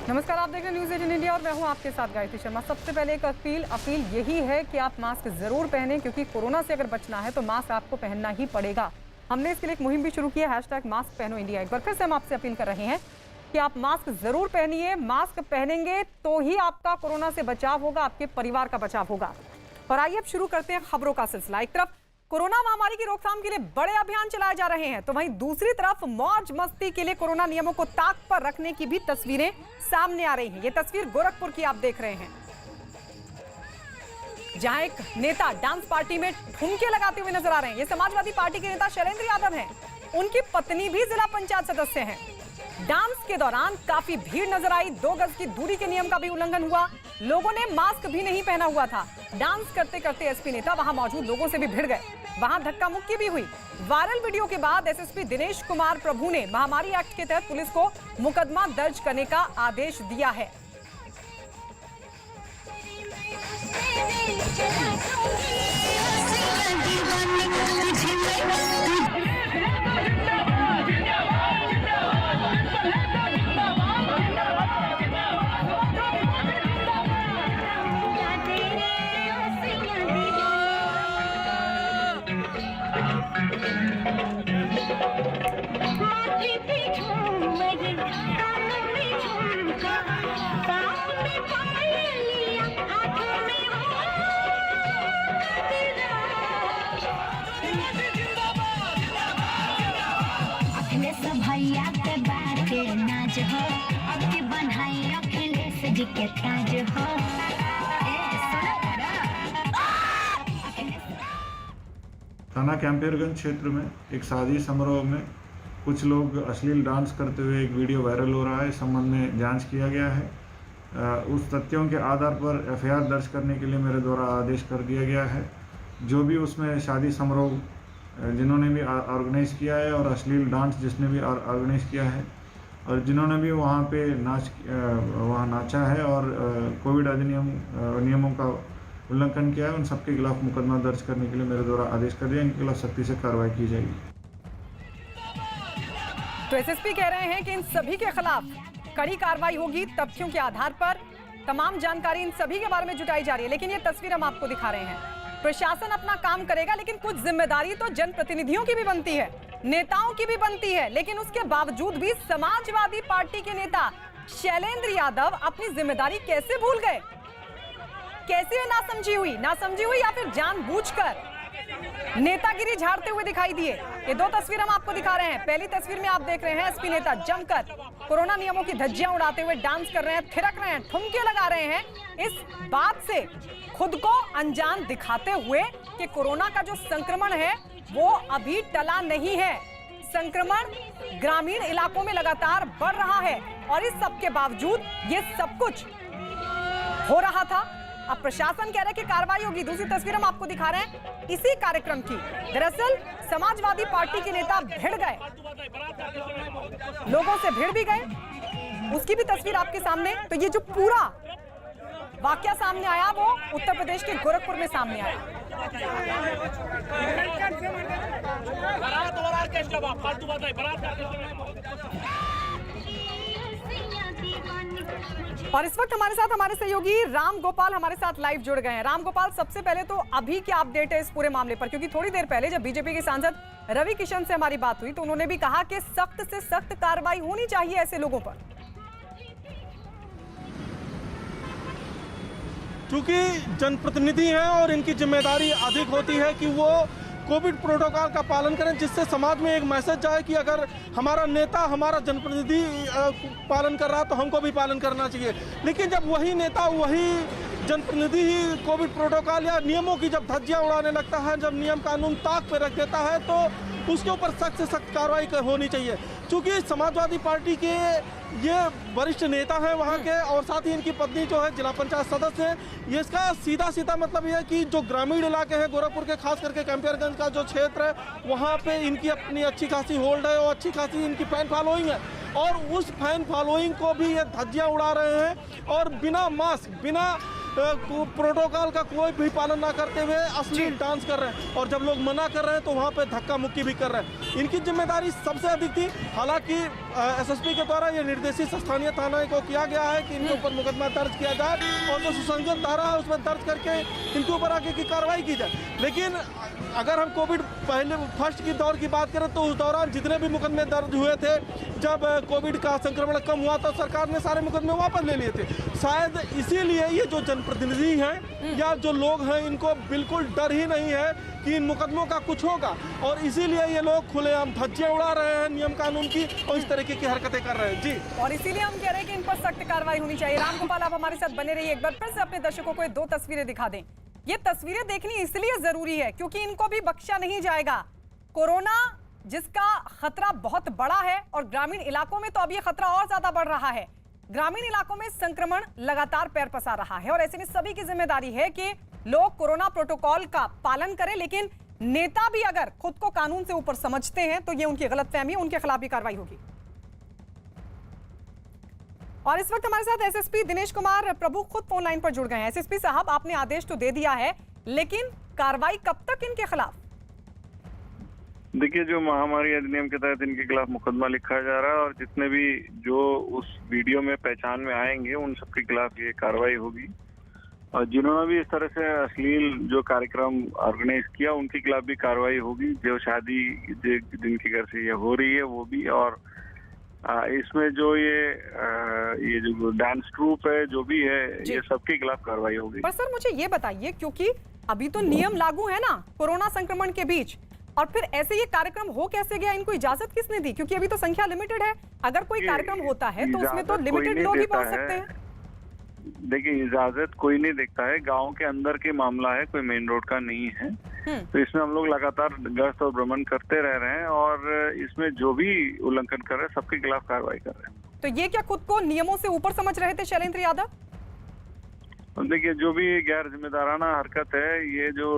नमस्कार, आप देख रहे हैं न्यूज़ 18 इंडिया और मैं हूं आपके साथ गायत्री शर्मा। सबसे पहले एक अपील यही है कि आप मास्क जरूर पहनें, क्योंकि कोरोना से अगर बचना है तो मास्क आपको पहनना ही पड़ेगा। हमने इसके लिए एक मुहिम भी शुरू की है, #मास्क पहनो इंडिया। एक बार फिर से हम आपसे अपील कर रहे हैं कि आप मास्क जरूर पहनिए। मास्क पहनेंगे तो ही आपका कोरोना से बचाव होगा, आपके परिवार का बचाव होगा। और आइए अब शुरू करते हैं खबरों का सिलसिला। एक तरफ कोरोना महामारी की रोकथाम के लिए बड़े अभियान चलाए जा रहे हैं, तो वहीं दूसरी तरफ मौज मस्ती के लिए कोरोना नियमों को ताक पर रखने की भी तस्वीरें सामने आ रही हैं। ये तस्वीर गोरखपुर की आप देख रहे हैं, जहां एक नेता डांस पार्टी में ठुमके लगाते हुए नजर आ रहे हैं। ये समाजवादी पार्टी के नेता शैलेंद्र यादव हैं। उनकी पत्नी भी जिला पंचायत सदस्य हैं। डांस के दौरान काफी भीड़ नजर आई। 2 गज की दूरी के नियम का भी उल्लंघन हुआ। लोगों ने मास्क भी नहीं पहना हुआ था। डांस करते करते एसपी नेता वहां मौजूद लोगों से भी भिड़ गए। वहां धक्का मुक्की भी हुई। वायरल वीडियो के बाद एसएसपी दिनेश कुमार प्रभु ने महामारी एक्ट के तहत पुलिस को मुकदमा दर्ज करने का आदेश दिया है। थाना कैंपियरगंज क्षेत्र में एक शादी समारोह में कुछ लोग अश्लील डांस करते हुए एक वीडियो वायरल हो रहा है। इस संबंध में जांच किया गया है। उस तथ्यों के आधार पर एफआईआर दर्ज करने के लिए मेरे द्वारा आदेश कर दिया गया है। जो भी उसमें शादी समारोह जिन्होंने भी ऑर्गेनाइज किया है और अश्लील डांस जिसने भी ऑर्गेनाइज किया है और जिन्होंने भी वहाँ पे वहाँ नाचा है और कोविड अधिनियम नियमों का उल्लंघन किया है, उन सबके खिलाफ मुकदमा दर्ज करने के लिए मेरे द्वारा आदेश कर दिया। इनके खिलाफ सख्ती से कार्रवाई की जाएगी। तो एसएसपी कह रहे हैं कि इन सभी के खिलाफ कड़ी कार्रवाई होगी। तथ्यों के आधार पर तमाम जानकारी इन सभी के बारे में जुटाई जा रही है। लेकिन ये तस्वीर हम आपको दिखा रहे हैं। प्रशासन अपना काम करेगा, लेकिन कुछ जिम्मेदारी तो जनप्रतिनिधियों की भी बनती है, नेताओं की भी बनती है। लेकिन उसके बावजूद भी समाजवादी पार्टी के नेता शैलेंद्र यादव अपनी जिम्मेदारी कैसे भूल गए? कैसे नासमझी हुई या फिर जानबूझकर नेतागिरी झाड़ते हुए दिखाई दिए? ये 2 तस्वीर हम आपको दिखा रहे हैं। पहली तस्वीर में आप देख रहे हैं एसपी नेता जमकर कोरोना नियमों की धज्जियां उड़ाते हुए डांस कर रहे हैं, थिरक रहे हैं, ठुमके लगा रहे हैं, इस बात से खुद को अनजान दिखाते हुए कि कोरोना का जो संक्रमण है वो अभी टला नहीं है। संक्रमण ग्रामीण इलाकों में लगातार बढ़ रहा है और इस सब के बावजूद ये सब कुछ हो रहा था। अब प्रशासन कह रहा है कि कार्रवाई होगी। दूसरी तस्वीर हम आपको दिखा रहे हैं इसी कार्यक्रम की। दरअसल समाजवादी पार्टी के नेता भिड़ गए, लोगों से भिड़ भी गए। उसकी भी तस्वीर आपके सामने। तो ये जो पूरा वाकया सामने आया वो उत्तर प्रदेश के गोरखपुर में सामने आया। और इस वक्त हमारे साथ हमारे सहयोगी राम गोपाल हमारे साथ लाइव जुड़ गए हैं। राम गोपाल, सबसे पहले तो अभी क्या अपडेट है इस पूरे मामले पर? क्योंकि थोड़ी देर पहले जब बीजेपी के सांसद रवि किशन से हमारी बात हुई तो उन्होंने भी कहा कि सख्त से सख्त कार्रवाई होनी चाहिए ऐसे लोगों पर। क्योंकि जनप्रतिनिधि हैं और इनकी जिम्मेदारी अधिक होती है कि वो कोविड प्रोटोकॉल का पालन करें, जिससे समाज में एक मैसेज जाए कि अगर हमारा नेता, हमारा जनप्रतिनिधि पालन कर रहा है तो हमको भी पालन करना चाहिए। लेकिन जब वही नेता, वही जनप्रतिनिधि ही कोविड प्रोटोकॉल या नियमों की जब धज्जियां उड़ाने लगता है, जब नियम कानून ताक पे रख देता है, तो उसके ऊपर सख्त से सख्त कार्रवाई होनी चाहिए। क्योंकि समाजवादी पार्टी के ये वरिष्ठ नेता हैं वहाँ के, और साथ ही इनकी पत्नी जो है जिला पंचायत सदस्य हैं। ये इसका सीधा मतलब ये है कि जो ग्रामीण इलाके हैं गोरखपुर के, खास करके कैंपियरगंज का जो क्षेत्र है, वहाँ पे इनकी अपनी अच्छी खासी होल्ड है और अच्छी खासी इनकी फैन फॉलोइंग है। और उस फैन फॉलोइंग को भी ये धज्जियाँ उड़ा रहे हैं और बिना मास्क, बिना प्रोटोकॉल का कोई भी पालन ना करते हुए अश्लील डांस कर रहे हैं, और जब लोग मना कर रहे हैं तो वहाँ पे धक्का मुक्की भी कर रहे हैं। इनकी जिम्मेदारी सबसे अधिक थी। हालांकि एसएसपी के द्वारा ये निर्देशित स्थानीय थाना को किया गया है कि इनके ऊपर मुकदमा दर्ज किया जाए और जो सुसंगत धारा है उसमें दर्ज करके इनके ऊपर आगे की कार्रवाई की जाए। लेकिन अगर हम कोविड पहले फर्स्ट की दौर की बात करें तो उस दौरान जितने भी मुकदमे दर्ज हुए थे, जब कोविड का संक्रमण कम हुआ तो सरकार ने सारे मुकदमे वापस ले लिए थे। शायद इसीलिए ये जो जनप्रतिनिधि हैं या जो लोग हैं, इनको बिल्कुल डर ही नहीं है कि इन मुकदमों का कुछ होगा, और इसीलिए ये लोग खुलेआम धज्जियां उड़ा रहे हैं नियम कानून की और इस तरीके की हरकतें कर रहे हैं। जी, और इसीलिए हम कह रहे हैं कि इन पर सख्त कार्रवाई होनी चाहिए। रामगोपाल, आप हमारे साथ बने रहिए। एक बार फिर से अपने दर्शकों को 2 तस्वीरें दिखा दें। ये तस्वीरें देखनी इसलिए जरूरी है क्योंकि इनको भी बख्शा नहीं जाएगा। कोरोना जिसका खतरा बहुत बड़ा है, और ग्रामीण इलाकों में तो अब ये खतरा और ज्यादा बढ़ रहा है। ग्रामीण इलाकों में संक्रमण लगातार पैर पसार रहा है और ऐसे में सभी की जिम्मेदारी है कि लोग कोरोना प्रोटोकॉल का पालन करें। लेकिन नेता भी अगर खुद को कानून से ऊपर समझते हैं तो ये उनकी गलतफहमी है, उनके खिलाफ भी कार्रवाई होगी। और इस वक्त हमारे साथ एसएसपी दिनेश कुमार प्रभु खुद फोन लाइन पर जुड़ गए हैं। एसएसपी साहब, आपने आदेश तो दे दिया है, लेकिन कार्रवाई कब तक इनके खिलाफ? देखिए, जो महामारी अधिनियम के तहत इनके खिलाफ मुकदमा लिखा जा रहा है और जितने भी जो उस वीडियो में पहचान में आएंगे उन सबके खिलाफ ये कार्रवाई होगी। और जिन्होंने भी इस तरह से अश्लील जो कार्यक्रम ऑर्गेनाइज किया उनके खिलाफ भी कार्रवाई होगी। जो शादी जिनके घर से ये हो रही है वो भी, और इसमें जो ये जो डांस ट्रूप है जो भी है, ये सबके खिलाफ कार्रवाई होगी। पर सर मुझे ये बताइए, क्योंकि अभी तो नियम लागू है ना कोरोना संक्रमण के बीच, और फिर ऐसे ये कार्यक्रम हो कैसे गया? इनको इजाजत किसने दी? क्योंकि अभी तो संख्या लिमिटेड है। अगर कोई कार्यक्रम होता है तो उसमें तो लिमिटेड लोग ही पहुंच सकते हैं। देखिए, इजाजत कोई नहीं देखता है, गांव के अंदर के मामला है, कोई मेन रोड का नहीं है। तो इसमें हम लोग लगातार गश्त और भ्रमण करते रह रहे हैं और इसमें जो भी उल्लंघन कर रहे हैं सबके खिलाफ कार्रवाई कर रहे हैं। तो ये क्या खुद को नियमों से ऊपर समझ रहे थे शैलेंद्र यादव? देखिए, जो भी गैर जिम्मेदाराना हरकत है, ये जो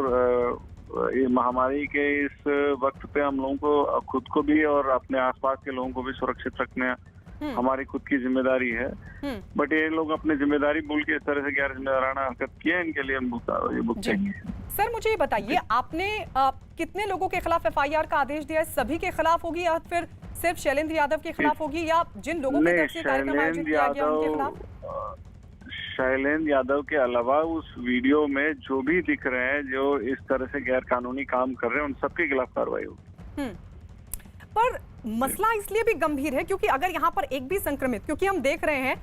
ये महामारी के इस वक्त पे हम लोगों को खुद को भी और अपने आसपास के लोगों को भी सुरक्षित रखने हमारी खुद की जिम्मेदारी है। बट ये लोग अपनी जिम्मेदारी भूल के इस तरह से गैर जिम्मेदाराना हरकत किए, इनके लिए हम भुगतेंगे। सर मुझे ये बताइए, आपने कितने लोगों के खिलाफ एफआईआर का आदेश दिया है? सभी के खिलाफ होगी या फिर सिर्फ शैलेंद्र यादव के खिलाफ होगी, या जिन लोगों की तरफ से कार्यक्रम आयोजित किया गया उनके खिलाफ? शैलेंद्र यादव के अलावा उस वीडियो में जो भी दिख रहे हैं जो इस तरह से गैर कानूनी काम कर रहे हैं उन सबके खिलाफ कार्रवाई होगी। पर मसला इसलिए भी गंभीर है क्योंकि अगर यहाँ पर एक भी संक्रमित, क्योंकि हम देख रहे हैं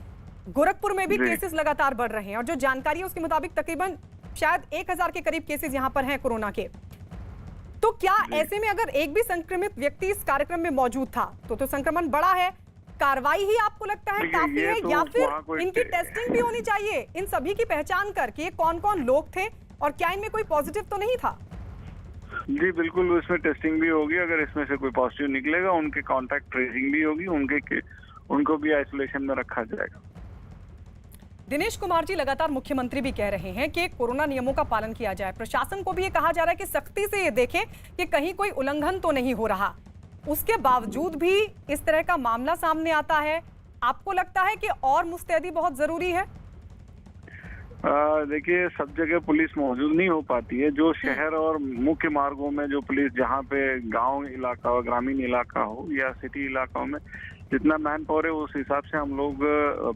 गोरखपुर में भी केसेस लगातार बढ़ रहे हैं और जो जानकारी है उसके मुताबिक तकरीबन शायद 1000 के करीब केसेस यहाँ पर हैं कोरोना के। तो क्या ऐसे में अगर एक भी संक्रमित व्यक्ति इस कार्यक्रम में मौजूद था तो संक्रमण बड़ा है, कार्रवाई ही आपको लगता है काफी है, या फिर इनकी टेस्टिंग भी होनी चाहिए इन सभी की पहचान करके कौन कौन लोग थे और क्या इनमें कोई पॉजिटिव तो नहीं था? जी बिल्कुल, इसमें टेस्टिंग भी होगी। अगर इसमें से कोई पॉजिटिव निकलेगा उनके कॉन्टैक्ट ट्रेसिंग भी होगी, उनको भी आइसोलेशन में रखा जाएगा। दिनेश कुमार जी, लगातार मुख्यमंत्री भी कह रहे हैं कि कोरोना नियमों का पालन किया जाए। प्रशासन को भी ये कहा जा रहा है कि सख्ती से ये देखें कि कहीं कोई उल्लंघन तो नहीं हो रहा। उसके बावजूद भी इस तरह का मामला सामने आता है। आपको लगता है कि और मुस्तैदी बहुत जरूरी है? देखिए, सब जगह पुलिस मौजूद नहीं हो पाती है। जो शहर और मुख्य मार्गों में जो पुलिस, जहाँ पे गांव इलाका हो, ग्रामीण इलाका हो या सिटी इलाकाओं में जितना मैन पावर है उस हिसाब से हम लोग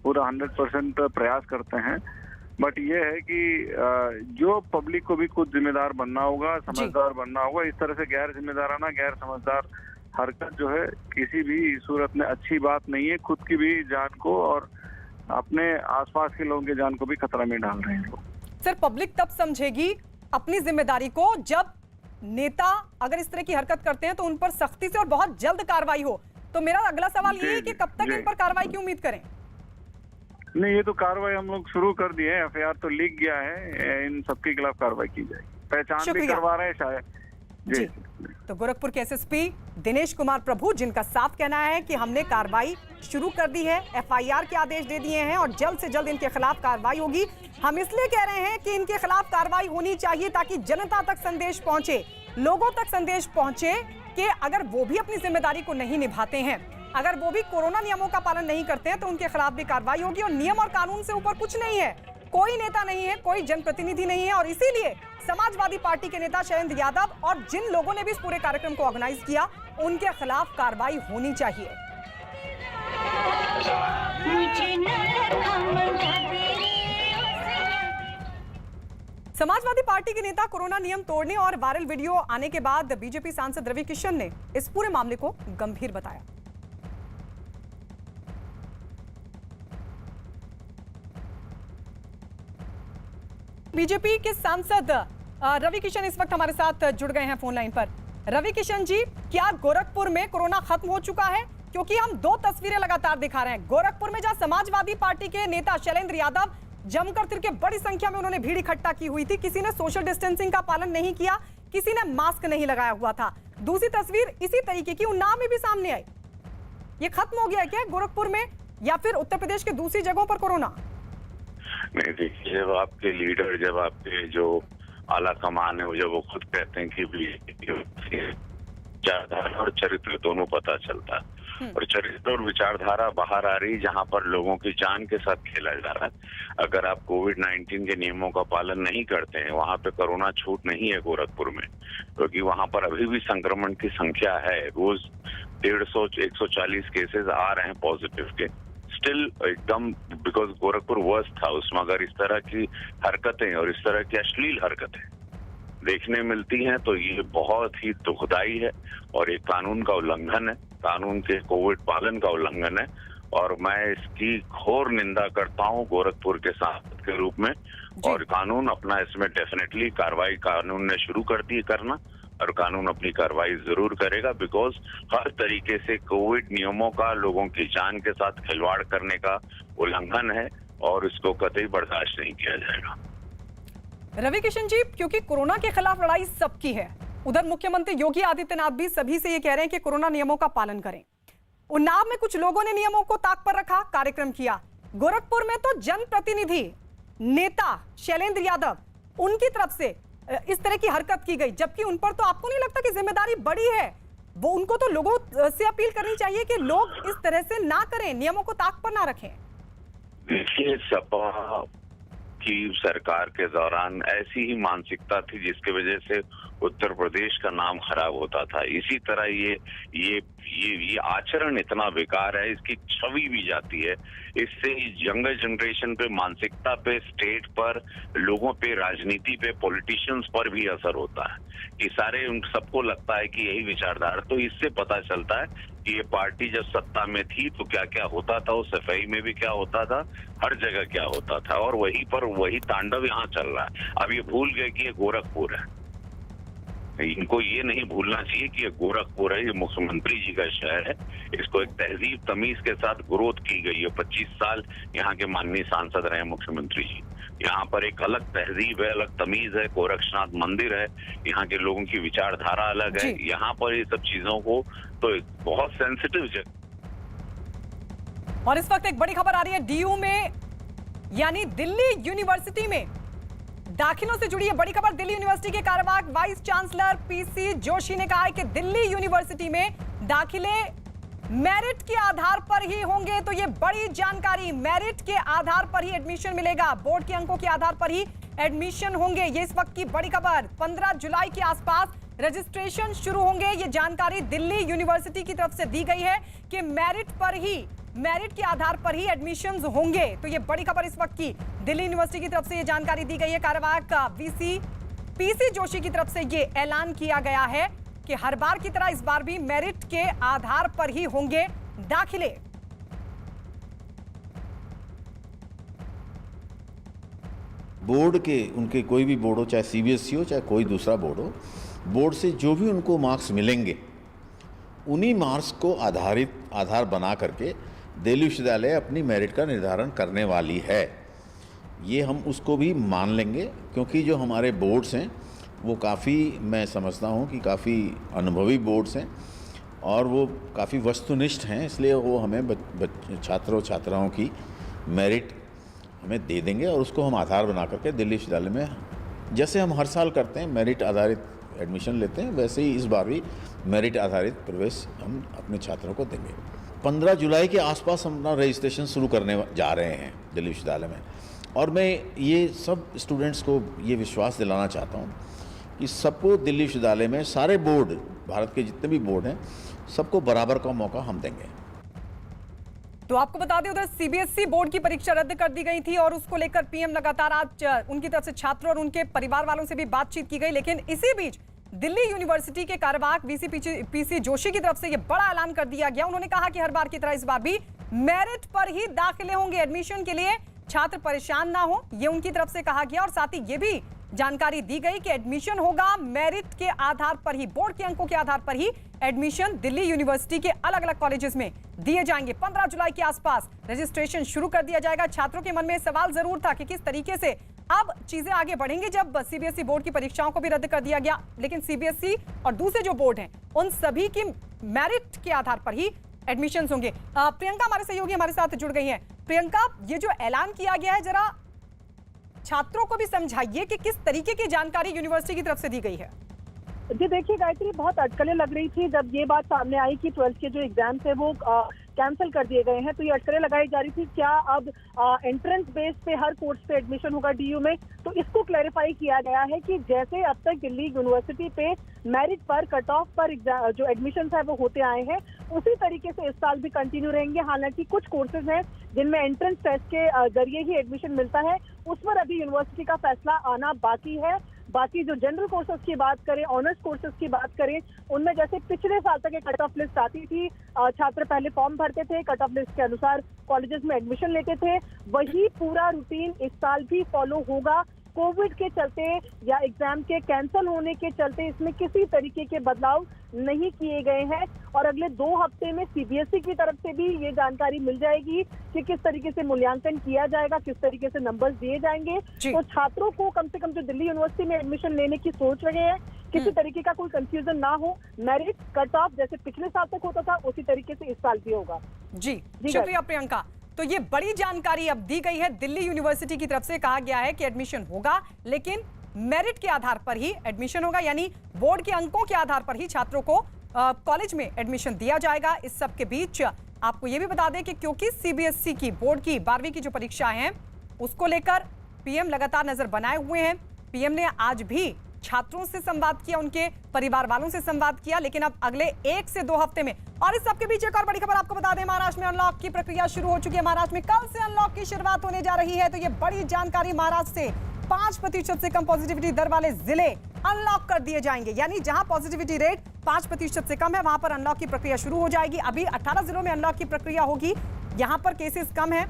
पूरा 100% प्रयास करते हैं। बट ये है कि जो पब्लिक को भी खुद जिम्मेदार बनना होगा, समझदार बनना होगा। इस तरह से गैर जिम्मेदाराना, गैर समझदार हरकत जो है किसी भी सूरत में अच्छी बात नहीं है। खुद की भी जान को और अपने आसपास के लोगों की जान को भी खतरा में डाल रहे हैं लोग। सर, पब्लिक तब समझेगी अपनी जिम्मेदारी को जब नेता अगर इस तरह की हरकत करते हैं तो उन पर सख्ती से और बहुत जल्द कार्रवाई हो। तो मेरा अगला सवाल ये है कि कब तक इन पर कार्रवाई की उम्मीद करें? नहीं, ये तो कार्रवाई हम लोग शुरू कर दिए हैं। एफआईआर तो लिख गया है, इन सबके खिलाफ कार्रवाई की जाएगी। पहचान भी करवा रहे हैं शायद। जी। तो गोरखपुर के एसएसपी दिनेश कुमार प्रभु, जिनका साफ कहना है कि हमने कार्रवाई शुरू कर दी है, एफआईआर के आदेश दे दिए हैं और जल्द से जल्द इनके खिलाफ कार्रवाई होगी। हम इसलिए कह रहे हैं कि इनके खिलाफ कार्रवाई होनी चाहिए ताकि जनता तक संदेश पहुंचे, लोगों तक संदेश पहुंचे कि अगर वो भी अपनी जिम्मेदारी को नहीं निभाते हैं, अगर वो भी कोरोना नियमों का पालन नहीं करते हैं तो उनके खिलाफ भी कार्रवाई होगी। और नियम और कानून से ऊपर कुछ नहीं है। कोई नेता नहीं है, कोई जनप्रतिनिधि नहीं है और इसीलिए समाजवादी पार्टी के नेता शैलेंद्र यादव और जिन लोगों ने भी इस पूरे कार्यक्रम को ऑर्गेनाइज किया उनके खिलाफ कार्रवाई होनी चाहिए। समाजवादी पार्टी के नेता कोरोना नियम तोड़ने और वायरल वीडियो आने के बाद बीजेपी सांसद रवि किशन ने इस पूरे मामले को गंभीर बताया। बीजेपी के सांसद रवि किशन इस वक्त हमारे साथ जुड़ गए हैं फोन लाइन पर। रवि किशन जी, क्या गोरखपुर में कोरोना खत्म हो चुका है? क्योंकि हम दो तस्वीरें लगातार दिखा रहे हैं। गोरखपुर में जहां समाजवादी पार्टी के नेता शैलेंद्र यादव जमकर तिरके बड़ी संख्या में उन्होंने भीड़ इकट्ठा की हुई थी, किसी ने सोशल डिस्टेंसिंग का पालन नहीं किया, किसी ने मास्क नहीं लगाया हुआ था। दूसरी तस्वीर इसी तरीके की उन्नाव में भी सामने आई। ये खत्म हो गया क्या गोरखपुर में या फिर उत्तर प्रदेश के दूसरी जगहों पर कोरोना? नहीं, देखिए, जब आपके लीडर, जब आपके जो आला कमान है, जब वो खुद कहते हैं कि विचारधारा और चरित्र दोनों पता चलता है और चरित्र और विचारधारा बाहर आ रही, जहां पर लोगों की जान के साथ खेला जा रहा है। अगर आप कोविड-19 के नियमों का पालन नहीं करते हैं, वहां पे कोरोना छूट नहीं है गोरखपुर में, क्योंकि वहां पर अभी भी संक्रमण की संख्या है। रोज 150-140 केसेस आ रहे हैं पॉजिटिव के, स्टिल एकदम, बिकॉज गोरखपुर वर्स्ट था उसमें। अगर इस तरह की हरकतें और इस तरह की अश्लील हरकतें देखने मिलती हैं तो ये बहुत ही दुखदाई है और एक कानून का उल्लंघन है, कानून के कोविड पालन का उल्लंघन है और मैं इसकी घोर निंदा करता हूं गोरखपुर के सांसद के रूप में। और कानून अपना इसमें डेफिनेटली कार्रवाई कानून ने शुरू कर दी करना और कानून अपनी कार्रवाई जरूर करेगा, बिकॉज हर तरीके से कोविड नियमों का लोगों की जान के साथ खिलवाड़ करने का उल्लंघन है और इसको कतई बर्दाश्त नहीं किया जाएगा। रवि किशन जी, क्योंकि कोरोना के खिलाफ लड़ाई सबकी है, उधर मुख्यमंत्री योगी आदित्यनाथ भी सभी से ये कह रहे हैं कि कोरोना नियमों का पालन करें। उन्नाव में कुछ लोगों ने नियमों को ताक पर रखा, कार्यक्रम किया। गोरखपुर में तो जनप्रतिनिधि नेता शैलेंद्र यादव, उनकी तरफ से इस तरह की हरकत की गई, जबकि उन पर तो आपको नहीं लगता कि जिम्मेदारी बड़ी है? वो उनको तो लोगों से अपील करनी चाहिए कि लोग इस तरह से ना करें, नियमों को ताक पर ना रखें। देखिए, सपा की सरकार के दौरान ऐसी ही मानसिकता थी जिसकी वजह से उत्तर प्रदेश का नाम खराब होता था। इसी तरह ये आचरण इतना बेकार है, इसकी छवि भी जाती है। इससे यंगर जनरेशन पे, मानसिकता पे, स्टेट पर, लोगों पे, राजनीति पे, पॉलिटिशियंस पर भी असर होता है। ये सारे उन सबको लगता है कि यही विचारधारा, तो इससे पता चलता है कि ये पार्टी जब सत्ता में थी तो क्या क्या होता था, उस सफाई में भी क्या होता था, हर जगह क्या होता था और वहीं पर वही तांडव यहाँ चल रहा है। अब ये भूल गए कि ये गोरखपुर है। इनको ये नहीं भूलना चाहिए कि ये गोरखपुर है, ये मुख्यमंत्री जी का शहर है। इसको एक तहजीब तमीज के साथ ग्रोथ की गई है। 25 साल यहाँ के माननीय सांसद रहे मुख्यमंत्री जी। यहाँ पर एक अलग तहजीब है, अलग तमीज है, गोरक्षनाथ मंदिर है, यहाँ के लोगों की विचारधारा अलग है। यहाँ पर ये सब चीजों को तो बहुत सेंसिटिव जगह। और इस वक्त एक बड़ी खबर आ रही है डीयू में, यानी दिल्ली यूनिवर्सिटी में दाखिलों से जुड़ी है बड़ी खबर। दिल्ली यूनिवर्सिटी के कार्यवाहक वाइस चांसलर पीसी जोशी ने कहा है कि दिल्ली यूनिवर्सिटी में दाखिले मेरिट के आधार पर ही होंगे। तो ये बड़ी जानकारी, मेरिट के आधार पर ही एडमिशन मिलेगा, बोर्ड के अंकों के आधार पर ही एडमिशन होंगे। ये इस वक्त की बड़ी खबर। 15 जुलाई के आसपास रजिस्ट्रेशन शुरू होंगे। ये जानकारी दिल्ली यूनिवर्सिटी की तरफ से दी गई है कि मेरिट के आधार पर ही एडमिशंस होंगे। तो ये बड़ी खबर इस वक्त की दिल्ली यूनिवर्सिटी की तरफ से ये जानकारी दी गई है। कार्यवाहक वीसी पीसी जोशी की तरफ से ये ऐलान किया गया है कि हर बार की तरह इस बार भी मेरिट के आधार पर ही होंगे दाखिले। बोर्ड के, उनके कोई भी बोर्ड हो, चाहे सीबीएसई हो चाहे कोई दूसरा बोर्ड हो, बोर्ड से जो भी उनको मार्क्स मिलेंगे उन्हीं मार्क्स को आधार बना करके दिल्ली विश्वविद्यालय अपनी मेरिट का निर्धारण करने वाली है। ये हम उसको भी मान लेंगे, क्योंकि जो हमारे बोर्ड्स हैं वो काफ़ी, मैं समझता हूँ कि काफ़ी अनुभवी बोर्ड्स हैं और वो काफ़ी वस्तुनिष्ठ हैं, इसलिए वो हमें छात्रों छात्राओं की मेरिट हमें दे देंगे और उसको हम आधार बना करके दिल्ली विश्वविद्यालय में, जैसे हम हर साल करते हैं मेरिट आधारित एडमिशन लेते हैं, वैसे ही इस बार भी मेरिट आधारित प्रवेश हम अपने छात्रों को देंगे। 15 जुलाई के आसपास हम अपना रजिस्ट्रेशन शुरू करने जा रहे हैं दिल्ली विश्वविद्यालय में। और मैं ये सब स्टूडेंट्स को ये विश्वास दिलाना चाहता हूँ कि सबको दिल्ली विश्वविद्यालय में सारे बोर्ड, भारत के जितने भी बोर्ड हैं, सबको बराबर का मौका हम देंगे। तो आपको बता दें, उधर सीबीएसई बोर्ड की परीक्षा रद्द कर दी गई थी और उसको लेकर पीएम लगातार आज उनकी तरफ से छात्रों और उनके परिवार वालों से भी बातचीत की गई। लेकिन इसी बीच दिल्ली यूनिवर्सिटी के कार्यवाहक वीसी पीसी जोशी की तरफ से यह बड़ा ऐलान कर दिया गया। उन्होंने कहा कि हर बार की तरह इस बार भी मेरिट पर ही दाखिले होंगे, एडमिशन के लिए छात्र परेशान ना हो, ये उनकी तरफ से कहा गया। और साथ ही ये भी जानकारी दी गई कि एडमिशन होगा मेरिट के आधार पर ही, बोर्ड के अंकों के आधार पर ही एडमिशन दिल्ली यूनिवर्सिटी के अलग अलग कॉलेजेस में दिए जाएंगे। 15 जुलाई के आसपास रजिस्ट्रेशन शुरू कर दिया जाएगा। छात्रों के मन में सवाल जरूर था कि किस तरीके से अब चीजें आगे बढ़ेंगी जब सीबीएसई बोर्ड की परीक्षाओं को भी रद्द कर दिया गया। लेकिन सीबीएसई और दूसरे जो बोर्ड हैं उन सभी की मेरिट के आधार पर ही एडमिशंस होंगे। प्रियंका हमारे सहयोगी हमारे साथ जुड़ गई हैं। प्रियंका, ये जो ऐलान किया गया है, जरा छात्रों को भी समझाइए कि किस तरीके की जानकारी यूनिवर्सिटी की तरफ से दी गई है। जी देखिए गायत्री, बहुत अटकलें लग रही थी जब ये बात सामने आई कि 12th के जो एग्जाम्स है वो कैंसिल कर दिए गए हैं। तो ये अटकलें लगाई जा रही थी, क्या अब एंट्रेंस बेस पे हर कोर्स पे एडमिशन होगा डीयू में। तो इसको क्लैरिफाई किया गया है कि जैसे अब तक दिल्ली यूनिवर्सिटी पे मेरिट पर, कट ऑफ पर जो एडमिशन है वो होते आए हैं, उसी तरीके से इस साल भी कंटिन्यू रहेंगे। हालांकि कुछ कोर्सेज हैं जिनमें एंट्रेंस टेस्ट के जरिए ही एडमिशन मिलता है, उस पर अभी यूनिवर्सिटी का फैसला आना बाकी है। बाकी जो जनरल कोर्सेज की बात करें, ऑनर्स कोर्सेज की बात करें, उनमें जैसे पिछले साल तक एक कट ऑफ लिस्ट आती थी, छात्र पहले फॉर्म भरते थे, कट ऑफ लिस्ट के अनुसार कॉलेजेस में एडमिशन लेते थे, वही पूरा रूटीन इस साल भी फॉलो होगा। कोविड के चलते या एग्जाम के कैंसिल होने के चलते इसमें किसी तरीके के बदलाव नहीं किए गए हैं। और अगले 2 हफ्ते में सीबीएसई की तरफ से भी ये जानकारी मिल जाएगी कि किस तरीके से मूल्यांकन किया जाएगा, किस तरीके से नंबर्स दिए जाएंगे। तो छात्रों को कम से कम जो दिल्ली यूनिवर्सिटी में एडमिशन लेने की सोच रहे हैं, किसी तरीके का कोई कंफ्यूजन ना हो। मेरिट कट ऑफ जैसे पिछले साल तक होता था उसी तरीके से इस साल भी होगा। जी शुक्रिया प्रियंका। तो ये बड़ी जानकारी अब दी गई है, दिल्ली यूनिवर्सिटी की तरफ से कहा गया है कि एडमिशन होगा, लेकिन मेरिट के आधार पर ही एडमिशन होगा, यानी बोर्ड के अंकों के आधार पर ही छात्रों को कॉलेज में एडमिशन दिया जाएगा। इस सब के बीच आपको ये भी बता दें कि क्योंकि सीबीएसई की बोर्ड की 12वीं की जो परीक्षा है उसको लेकर पीएम लगातार नजर बनाए हुए हैं। पीएम ने आज भी छात्रों से संवाद किया, उनके परिवार वालों से संवाद किया, लेकिन अब अगले 1 से 2 हफ्ते में। और इस सबके बीच एक और बड़ी खबर आपको बता दें, महाराष्ट्र में अनलॉक की प्रक्रिया शुरू हो चुकी है। महाराष्ट्र में कल से अनलॉक की शुरुआत होने जा रही है। तो ये बड़ी जानकारी, महाराष्ट्र से 5% से कम पॉजिटिविटी दर वाले जिले अनलॉक कर दिए जाएंगे, यानी जहां पॉजिटिविटी रेट 5% से कम है वहां पर अनलॉक की प्रक्रिया शुरू हो जाएगी। अभी 18 जिलों में अनलॉक की प्रक्रिया होगी, यहां पर केसेस कम है।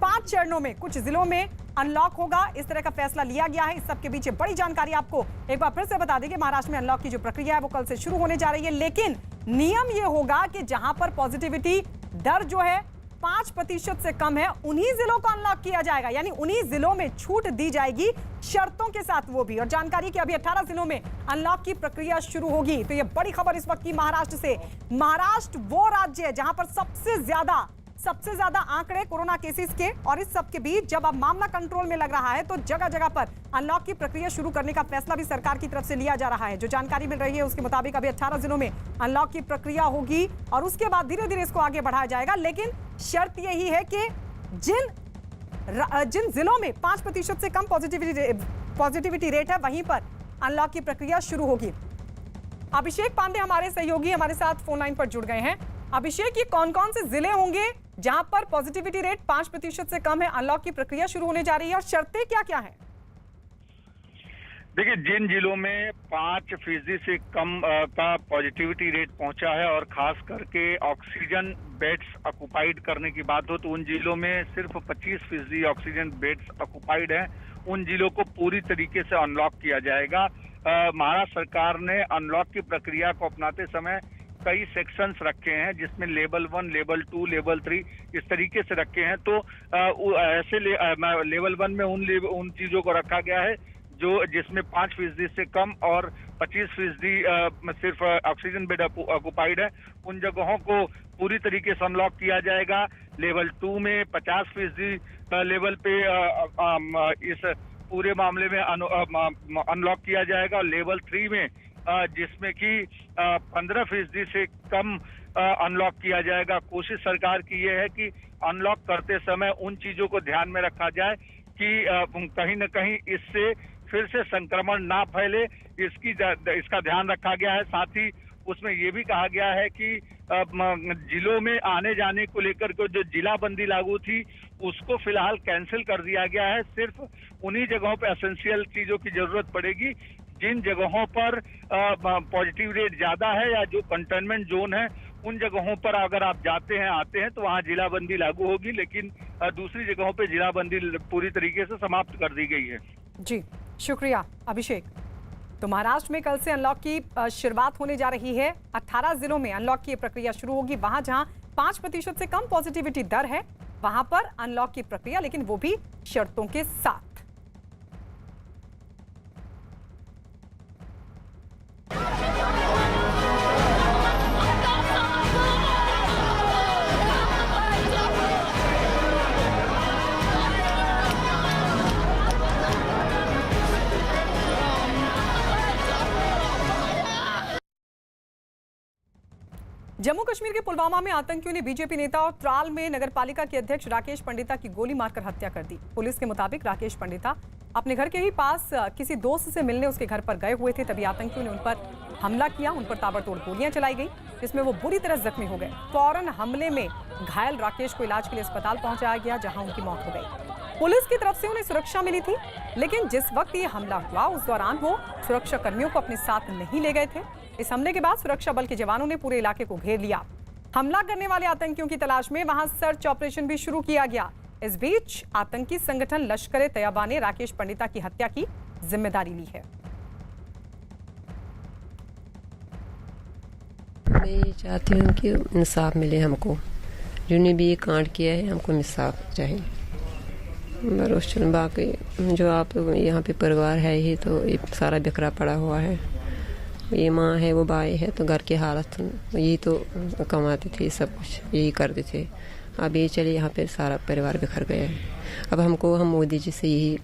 5 चरणों में कुछ जिलों में अनलॉक होगा, इस तरह का फैसला लिया गया है। इस सबके बीच बड़ी जानकारी आपको एक बार फिर से बता दें कि महाराष्ट्र में अनलॉक की जो प्रक्रिया है वो कल से शुरू होने जा रही है। लेकिन नियम ये होगा कि जहां पर पॉजिटिविटी दर जो है 5% से कम है, उन्हीं जिलों को अनलॉक किया जाएगा, यानी उन्हीं जिलों में छूट दी जाएगी शर्तों के साथ, वो भी। और जानकारी कि अभी 18 जिलों में अनलॉक की प्रक्रिया शुरू होगी। तो ये बड़ी खबर इस वक्त की महाराष्ट्र से। महाराष्ट्र वो राज्य है जहां पर सबसे ज्यादा आंकड़े कोरोना केसेस के, और इस सब के बीच जब अब मामला कंट्रोल में लग रहा है तो जगह जगह पर अनलॉक की प्रक्रिया शुरू करने का फैसला भी सरकार की तरफ से लिया जा रहा है। जो जानकारी मिल रही है उसके मुताबिक अभी 18 जिलों में अनलॉक की प्रक्रिया होगी और उसके बाद धीरे धीरे इसको आगे बढ़ाया जाएगा। लेकिन शर्त यही है कि जिन जिलों में 5% से कम पॉजिटिविटी रेट है वहीं पर अनलॉक की प्रक्रिया शुरू होगी। अभिषेक पांडे हमारे सहयोगी हमारे साथ फोन लाइन पर जुड़ गए हैं। अभिषेक, ये कौन कौन से जिले होंगे जहां पर पॉजिटिविटी रेट 5% से कम है, अनलॉक की प्रक्रिया शुरू होने जा रही है, और शर्तें क्या क्या हैं? देखिए, जिन जिलों में 5% से कम का पॉजिटिविटी रेट पहुंचा है और खास करके ऑक्सीजन बेड्स ऑक्युपाइड करने की बात हो तो उन जिलों में सिर्फ 25% ऑक्सीजन बेड्स ऑक्युपाइड हैं, उन जिलों को पूरी तरीके से अनलॉक किया जाएगा। महाराष्ट्र सरकार ने अनलॉक की प्रक्रिया को अपनाते समय कई सेक्शंस रखे हैं, जिसमें लेवल 1, लेवल 2, लेवल 3 इस तरीके से रखे हैं। तो ऐसे लेवल 1 में उन चीजों को रखा गया है जो जिसमें 5% से कम और 25% सिर्फ ऑक्सीजन बेड ऑक्युपाइड है, उन जगहों को पूरी तरीके से अनलॉक किया जाएगा। लेवल 2 में 50% लेवल पे इस पूरे मामले में अनलॉक किया जाएगा। और लेवल 3 में जिसमें कि 15% से कम अनलॉक किया जाएगा। कोशिश सरकार की यह है कि अनलॉक करते समय उन चीजों को ध्यान में रखा जाए कि कहीं न कहीं इससे फिर से संक्रमण ना फैले, इसका ध्यान रखा गया है। साथ ही उसमें ये भी कहा गया है कि जिलों में आने जाने को लेकर के जो जिलाबंदी लागू थी उसको फिलहाल कैंसिल कर दिया गया है। सिर्फ उन्हीं जगहों पे एसेंशियल चीजों की जरूरत पड़ेगी, जिन जगहों पर पॉजिटिव रेट ज्यादा है या जो कंटेनमेंट जोन है उन जगहों पर अगर आप जाते हैं आते हैं तो वहां जिलाबंदी लागू होगी, लेकिन दूसरी जगहों पे जिलाबंदी पूरी तरीके से समाप्त कर दी गई है। जी शुक्रिया अभिषेक। तो महाराष्ट्र में कल से अनलॉक की शुरुआत होने जा रही है। 18 जिलों में अनलॉक की प्रक्रिया शुरू होगी। वहां जहां 5% से कम पॉजिटिविटी दर है वहां पर अनलॉक की प्रक्रिया, लेकिन वो भी शर्तों के साथ। जम्मू कश्मीर के पुलवामा में आतंकियों ने बीजेपी नेता और त्राल में नगरपालिका के अध्यक्ष राकेश पंडिता की गोली मारकर हत्या कर दी। पुलिस के मुताबिक राकेश पंडिता अपने घर के ही पास किसी दोस्त से मिलने उसके घर पर गए हुए थे, तभी आतंकियों ने उन पर हमला किया। उन पर ताबड़तोड़ गोलियां चलाई गई, जिसमें वो बुरी तरह जख्मी हो गए। फौरन हमले में घायल राकेश को इलाज के लिए अस्पताल पहुंचाया गया, जहां उनकी मौत हो गई। पुलिस की तरफ से उन्हें सुरक्षा मिली थी, लेकिन जिस वक्त ये हमला हुआ उस दौरान वो सुरक्षा कर्मियों को अपने साथ नहीं ले गए थे। इस हमले के बाद सुरक्षा बल के जवानों ने पूरे इलाके को घेर लिया। हमला करने वाले आतंकियों की तलाश में वहां सर्च ऑपरेशन भी शुरू किया गया। इस बीच आतंकी संगठन लश्कर तैयबा ने राकेश पंडिता की हत्या की जिम्मेदारी ली है। मैं ये चाहती हूँ कि इंसाफ मिले हमको, जिन्होंने भी ये कांड किया है हमको इंसाफ चाहिए। बरोशन बाकी जो आप यहाँ पे परिवार है ही तो ये सारा बिखरा पड़ा हुआ है। ये माँ है, वो भाई है, तो घर की हालत यही तो कमाते थे, सब कुछ यही करते थे। अब ये चलिए यहाँ पे सारा परिवार बिखर गया है। अब हम मोदी जी से यही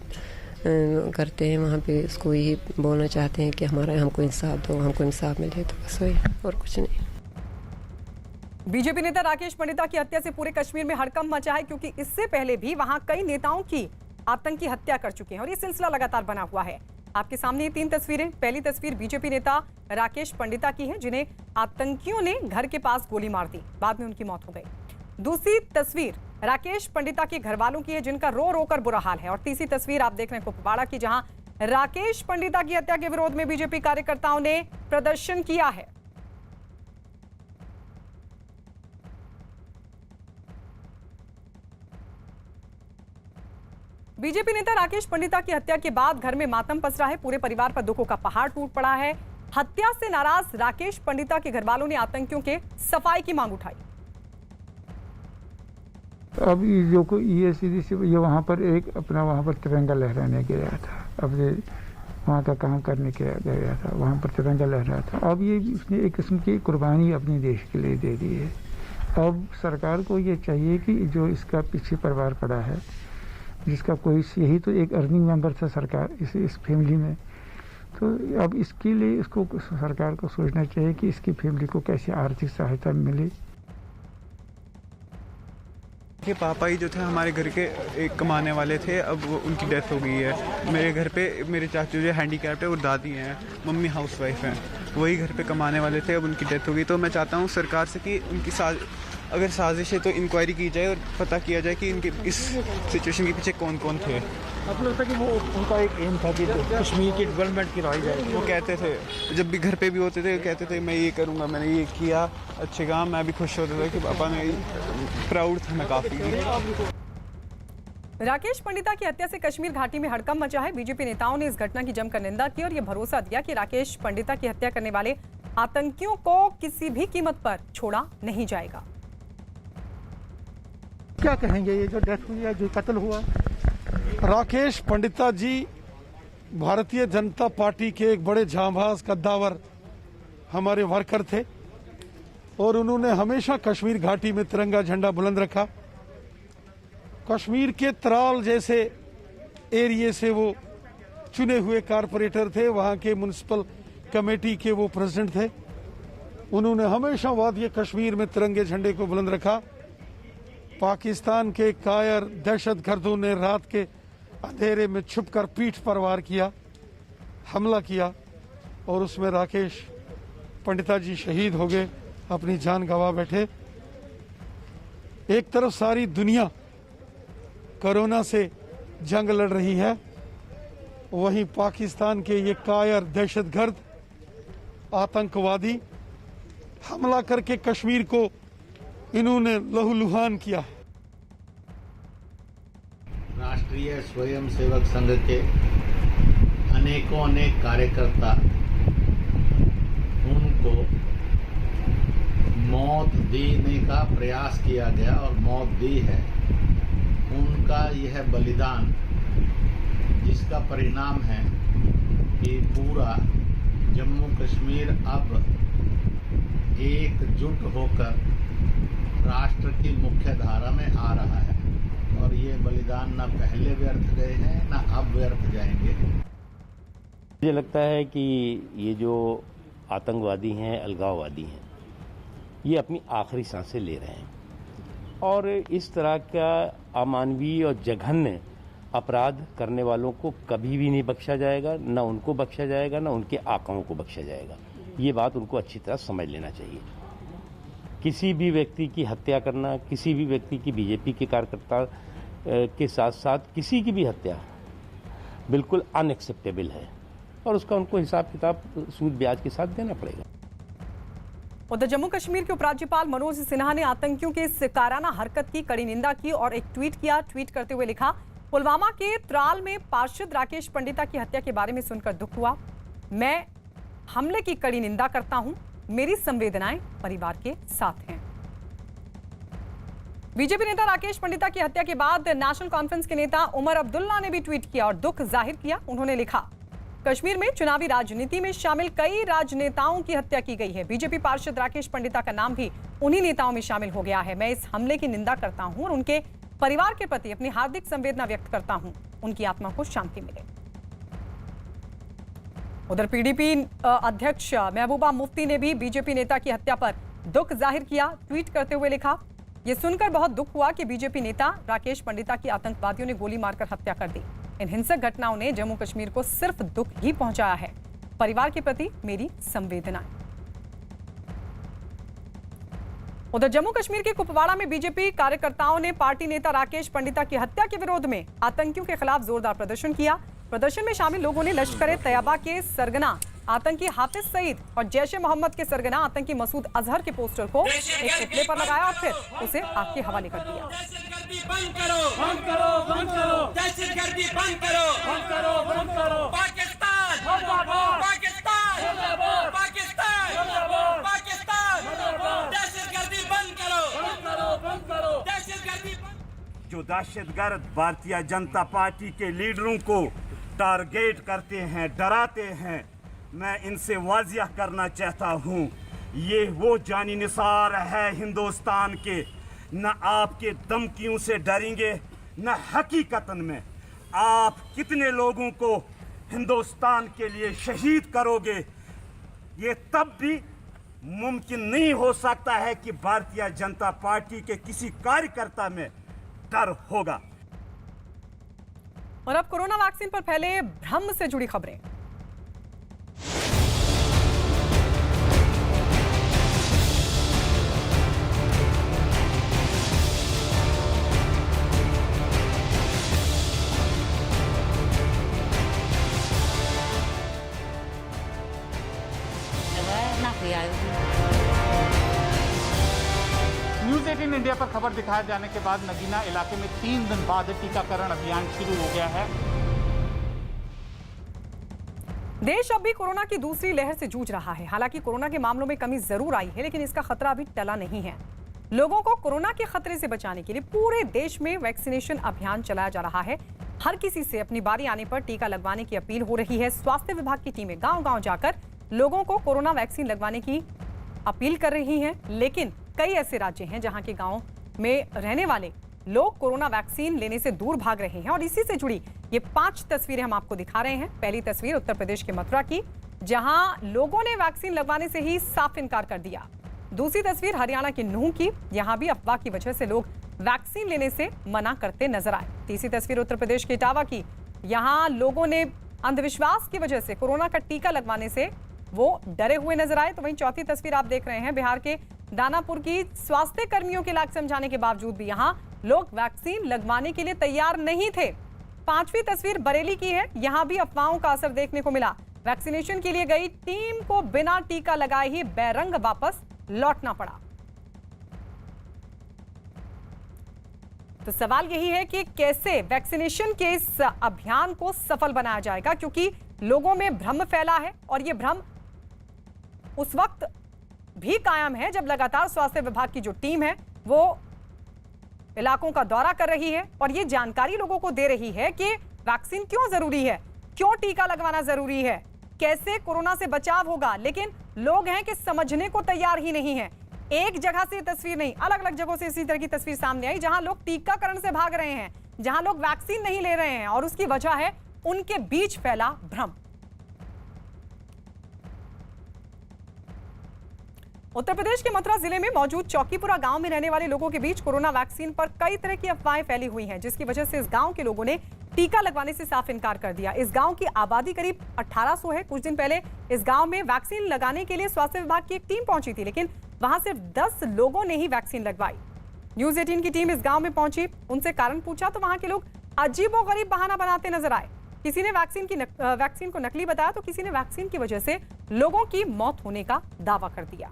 करते हैं, वहाँ पे उसको यही बोलना चाहते हैं कि हमको इंसाफ दो, हमको इंसाफ मिले, तो बस वही और कुछ नहीं। बीजेपी नेता राकेश पंडिता की हत्या से पूरे कश्मीर में हड़कंप मचा है, क्योंकि इससे पहले भी वहां कई नेताओं की आतंकी हत्या कर चुके हैं और ये सिलसिला लगातार बना हुआ है। आपके सामने ये 3 तस्वीरें। पहली तस्वीर बीजेपी नेता राकेश पंडिता की है, जिन्हें आतंकियों ने घर के पास गोली मार दी, बाद में उनकी मौत हो गई। दूसरी तस्वीर राकेश पंडिता के घर वालों की है, जिनका रो रो कर बुरा हाल है। और तीसरी तस्वीर आप देख रहे हैं कुपवाड़ा की, जहां राकेश पंडिता की हत्या के विरोध में बीजेपी कार्यकर्ताओं ने प्रदर्शन किया है। बीजेपी नेता राकेश पंडिता की हत्या के बाद घर में मातम पसरा है। पूरे परिवार पर दुखों का पहाड़ टूट पड़ा है। हत्या से नाराज राकेश पंडिता के घर वालों ने आतंकियों के सफाई की मांग उठाई। अब जो कोई ये सीधी सी ये वहाँ पर एक अपना वहाँ पर तिरंगा लहराने गया था। अब ये वहाँ का काम करने के गया था, वहाँ पर तिरंगा लहरा था। अब ये उसने एक किस्म की कुर्बानी अपने देश के लिए दे दी है। अब सरकार को ये चाहिए कि जो इसका पीछे परिवार पड़ा है, जिसका कोई यही तो एक अर्निंग मेंबर था सरकार इस फैमिली में, तो अब इसके लिए इसको सरकार को सोचना चाहिए कि इसकी फैमिली को कैसे आर्थिक सहायता मिले। के पापा ही जो थे हमारे घर के एक कमाने वाले थे, अब वो उनकी डेथ हो गई है। मेरे घर पे मेरे चाचू जो हैंडीकैप्ड है और दादी हैं, मम्मी हाउसवाइफ हैं, वही घर पे कमाने वाले थे, अब उनकी डेथ हो गई। तो मैं चाहता हूँ सरकार से कि उनकी अगर साजिश है तो इंक्वायरी की जाए और पता किया जाए कि इनके इस सिचुएशन के पीछे कौन कौन थे। आपको लगता है कि वो उनका एक एम था कि कश्मीर की डेवलपमेंट कराई जाए? वो कहते थे, जब भी घर पे भी होते थे कहते थे मैं ये करूँगा, मैंने ये किया, अच्छे काम। मैं भी खुश होता था कि पापा ने, प्राउड था मैं काफ़ी। राकेश पंडिता की हत्या से कश्मीर घाटी में हड़कंप मचा है। बीजेपी नेताओं ने इस घटना की जमकर निंदा की और यह भरोसा दिया कि राकेश पंडिता की हत्या करने वाले आतंकियों को किसी भी कीमत पर छोड़ा नहीं जाएगा। क्या कहेंगे ये जो डेथ हुई है, जो कत्ल हुआ? राकेश पंडिता जी भारतीय जनता पार्टी के एक बड़े जांबाज कद्दावर हमारे वर्कर थे और उन्होंने हमेशा कश्मीर घाटी में तिरंगा झंडा बुलंद रखा। कश्मीर के त्राल जैसे एरिया से वो चुने हुए कारपोरेटर थे, वहाँ के म्युनिसिपल कमेटी के वो प्रेसिडेंट थे। उन्होंने हमेशा वादिय कश्मीर में तिरंगे झंडे को बुलंद रखा। पाकिस्तान के कायर दहशतगर्दों ने रात के अंधेरे में छुपकर पीठ पर वार किया, हमला किया और उसमें राकेश पंडिता जी शहीद हो गए, अपनी जान गंवा बैठे। एक तरफ सारी दुनिया कोरोना से जंग लड़ रही है, वहीं पाकिस्तान के ये कायर दहशतगर्द आतंकवादी हमला करके कश्मीर को इन्होंने लहूलुहान किया है। राष्ट्रीय स्वयंसेवक संघ के अनेकों अनेक कार्यकर्ता, उनको मौत देने का प्रयास किया गया और मौत दी है। उनका यह बलिदान, जिसका परिणाम है कि पूरा जम्मू कश्मीर अब एकजुट होकर राष्ट्र की मुख्य धारा में आ रहा है और ये बलिदान न पहले व्यर्थ गए हैं न अब व्यर्थ जाएंगे। मुझे लगता है कि ये जो आतंकवादी हैं, अलगाववादी हैं, ये अपनी आखिरी सांसें ले रहे हैं और इस तरह का अमानवीय और जघन्य अपराध करने वालों को कभी भी नहीं बख्शा जाएगा, न उनको बख्शा जाएगा, न उनके आकाओं को बख्शा जाएगा। ये बात उनको अच्छी तरह समझ लेना चाहिए। किसी भी व्यक्ति की हत्या करना, किसी भी व्यक्ति की बीजेपी के कार्यकर्ता के साथ साथ किसी की भी हत्या बिल्कुल अनएक्सेप्टेबल है और उसका उनको हिसाब किताब सूद ब्याज के साथ देना पड़ेगा। उधर जम्मू कश्मीर के उपराज्यपाल मनोज सिन्हा ने आतंकियों के इस कायराना हरकत की कड़ी निंदा की और एक ट्वीट किया। ट्वीट करते हुए लिखा, पुलवामा के त्राल में पार्षद राकेश पंडिता की हत्या के बारे में सुनकर दुख हुआ। मैं हमले की कड़ी निंदा करता हूं। मेरी संवेदनाएं परिवार के साथ हैं। बीजेपी नेता राकेश पंडिता की हत्या के बाद नेशनल कॉन्फ्रेंस के नेता उमर अब्दुल्ला ने भी ट्वीट किया और दुख जाहिर किया। उन्होंने लिखा, कश्मीर में चुनावी राजनीति में शामिल कई राजनेताओं की हत्या की गई है। बीजेपी पार्षद राकेश पंडिता का नाम भी उन्हीं नेताओं में शामिल हो गया है। मैं इस हमले की निंदा करता हूं और उनके परिवार के प्रति अपनी हार्दिक संवेदना व्यक्त करता हूं। उनकी आत्मा को शांति मिले। उधर पीडीपी अध्यक्ष महबूबा मुफ्ती ने भी बीजेपी नेता की हत्या पर दुख जाहिर किया। ट्वीट करते हुए लिखा, यह सुनकर बहुत दुख हुआ कि बीजेपी नेता राकेश पंडिता की आतंकवादियों ने गोली मारकर हत्या कर दी। इन हिंसक घटनाओं ने जम्मू कश्मीर को सिर्फ दुख ही पहुंचाया है। परिवार के प्रति मेरी संवेदनाएं। उधर जम्मू कश्मीर के कुपवाड़ा में बीजेपी कार्यकर्ताओं ने पार्टी नेता राकेश पंडिता की हत्या के विरोध में आतंकियों के खिलाफ जोरदार प्रदर्शन किया। प्रदर्शन में शामिल लोगों ने लश्कर तैयबा के सरगना आतंकी हाफिज सईद और जैश ए मोहम्मद के सरगना आतंकी मसूद अजहर के पोस्टर को एक पुतले पर लगाया और फिर उसे आग के हवाले कर दिया। बंद करो, बंद करो, बंद करो, दहशतगर्दी बंद करो, बंद करो, बंद करो, पाकिस्तान, पाकिस्तान, पाकिस्तान, पाकिस्तान, दहशतगर्दी बंद करो, बंद करो, बंद करो, दहशतगर्दी। जो दहशतगर्द भारतीय जनता पार्टी के लीडरों को टारगेट करते हैं, डराते हैं, मैं इनसे वाजिया करना चाहता हूं, ये वो जानी निसार है हिंदुस्तान के। न आपके धमकियों से डरेंगे, न हकीकतन में आप कितने लोगों को हिंदुस्तान के लिए शहीद करोगे, ये तब भी मुमकिन नहीं हो सकता है कि भारतीय जनता पार्टी के किसी कार्यकर्ता में डर होगा। और अब कोरोना वैक्सीन पर फैले भ्रम से जुड़ी खबरें। न्यूज 18 इंडिया पर खबर दिखाए जाने के बाद नगीना इलाके में 3 दिन बाद टीकाकरण अभियान शुरू हो गया है। देश अब भी कोरोना की दूसरी लहर से जूझ रहा है। हालांकि कोरोना के मामलों में कमी जरूर आई है, लेकिन इसका खतरा अभी टला नहीं है। लोगों को कोरोना के खतरे से बचाने के लिए पूरे देश में वैक्सीनेशन अभियान चलाया जा रहा है। हर किसी से अपनी बारी आने पर टीका लगवाने की अपील हो रही है। स्वास्थ्य विभाग की टीमें गांव-गांव जाकर लोगों को कोरोना वैक्सीन लगवाने की अपील कर रही हैं। लेकिन कई ऐसे राज्य हैं जहां के गांव में रहने वाले लोग कोरोना वैक्सीन लेने से दूर भाग रहे हैं और इसी से जुड़ी ये 5 तस्वीरें हम आपको दिखा रहे हैं। पहली तस्वीर उत्तर प्रदेश के मथुरा की, जहां लोगों ने वैक्सीन लगवाने से ही साफ इनकार कर दिया। दूसरी तस्वीर हरियाणा के नूह की, यहां भी अफवाह की वजह से लोग वैक्सीन लेने से मना करते नजर आए। तीसरी तस्वीर उत्तर प्रदेश के इटावा की। यहां लोगों ने अंधविश्वास की वजह से कोरोना का टीका लगवाने से वो डरे हुए नजर आए। तो वहीं चौथी तस्वीर आप देख रहे हैं बिहार के दानापुर की। स्वास्थ्य कर्मियों के लाख समझाने के बावजूद भी यहां लोग वैक्सीन लगवाने के लिए तैयार नहीं थे। पांचवी तस्वीर बरेली की है। यहां भी अफवाहों का असर देखने को मिला। वैक्सीनेशन के लिए गई टीम को बिना टीका लगाए ही बैरंग वापस लौटना पड़ा। तो सवाल यही है कि कैसे वैक्सीनेशन के इस अभियान को सफल बनाया जाएगा, क्योंकि लोगों में भ्रम फैला है और यह भ्रम उस वक्त भी कायम है जब लगातार स्वास्थ्य विभाग की जो टीम है वो इलाकों का दौरा कर रही है और ये जानकारी लोगों को दे रही है कि वैक्सीन क्यों जरूरी है, क्यों टीका लगवाना जरूरी है, कैसे कोरोना से बचाव होगा। लेकिन लोग हैं कि समझने को तैयार ही नहीं है। एक जगह से तस्वीर नहीं, अलग अलग जगहों से इसी तरह की तस्वीर सामने आई जहां लोग टीकाकरण से भाग रहे हैं, जहां लोग वैक्सीन नहीं ले रहे हैं और उसकी वजह है उनके बीच फैला भ्रम। उत्तर प्रदेश के मथुरा जिले में मौजूद चौकीपुरा गांव में रहने वाले लोगों के बीच कोरोना वैक्सीन पर कई तरह की अफवाहें फैली हुई हैं, जिसकी वजह से इस गांव के लोगों ने टीका लगवाने से साफ इनकार कर दिया। इस गांव की आबादी करीब 1800 है। कुछ दिन पहले इस गांव में वैक्सीन लगाने के लिए स्वास्थ्य विभाग की एक टीम पहुंची थी, लेकिन वहां सिर्फ 10 लोगों ने ही वैक्सीन लगवाई। न्यूज 18 की टीम इस गांव में पहुंची, उनसे कारण पूछा तो वहां के लोग अजीबोगरीब बहाना बनाते नजर आए। किसी ने वैक्सीन को नकली बताया तो किसी ने वैक्सीन की वजह से लोगों की मौत होने का दावा कर दिया।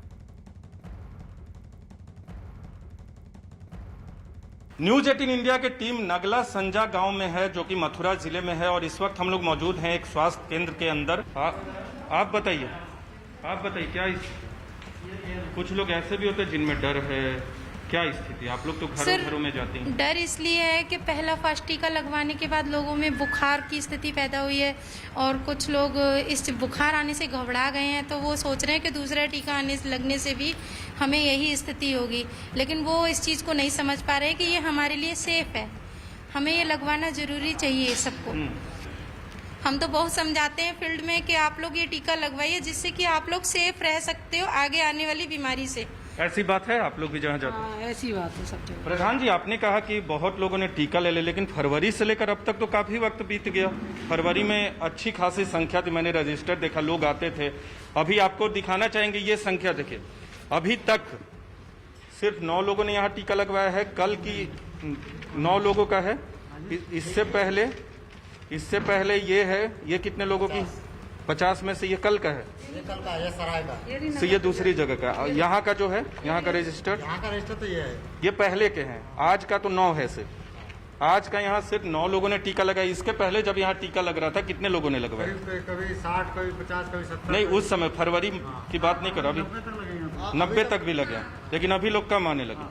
न्यूज 18 इंडिया की टीम नगला संजा गांव में है जो कि मथुरा जिले में है और इस वक्त हम लोग मौजूद हैं एक स्वास्थ्य केंद्र के अंदर। आप बताइए क्या कुछ लोग ऐसे भी होते हैं जिनमें डर है, क्या स्थिति? आप लोग तो घरों में जाती हैं। डर इसलिए है कि पहला फर्स्ट टीका लगवाने के बाद लोगों में बुखार की स्थिति पैदा हुई है और कुछ लोग इस बुखार आने से घबरा गए हैं, तो वो सोच रहे हैं कि दूसरा टीका लगने से भी हमें यही स्थिति होगी, लेकिन वो इस चीज़ को नहीं समझ पा रहे कि ये हमारे लिए सेफ है, हमें ये लगवाना जरूरी चाहिए सबको। हम तो बहुत समझाते हैं फील्ड में कि आप लोग ये टीका लगवाइए जिससे कि आप लोग सेफ रह सकते हो आगे आने वाली बीमारी से। ऐसी बात है, आप लोग भी जहाँ जाते हैं? ऐसी बात है सब जगह। प्रधान जी, आपने कहा कि बहुत लोगों ने टीका ले लिया, लेकिन फरवरी से लेकर अब तक तो काफी वक्त बीत गया। फरवरी में अच्छी खासी संख्या थी, मैंने रजिस्टर देखा, लोग आते थे। अभी आपको दिखाना चाहेंगे ये संख्या, देखिए अभी तक सिर्फ 9 लोगों ने यहाँ टीका लगवाया है। कल की 9 लोगों का है। इससे पहले ये है, ये कितने लोगों की? 50 में से ये कल का है, ये कल का है, सराय का। तो ये दूसरी जगह का। यहाँ का जो है, यहाँ का रजिस्टर तो ये है, ये पहले के हैं। आज का तो 9 है सिर्फ। आज का यहाँ सिर्फ 9 लोगों ने टीका लगाया। इसके पहले जब यहाँ टीका लग रहा था कितने लोगों ने लगवाया? कभी 60, कभी 50, कभी 70। नहीं, उस समय फरवरी की बात नहीं कर रहा, अभी 90 तक भी लगे, लेकिन अभी लोग कम आने लगे।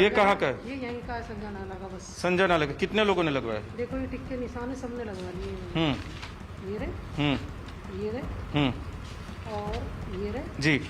ये कहाँ का है? ये यहीं का है, संजा नाला का। बस संजा नाला का। कितने लोगों ने लगवाया? देखो ये टिक के निशान सबने लगवा लिए। ये रहे और ये रहे जी,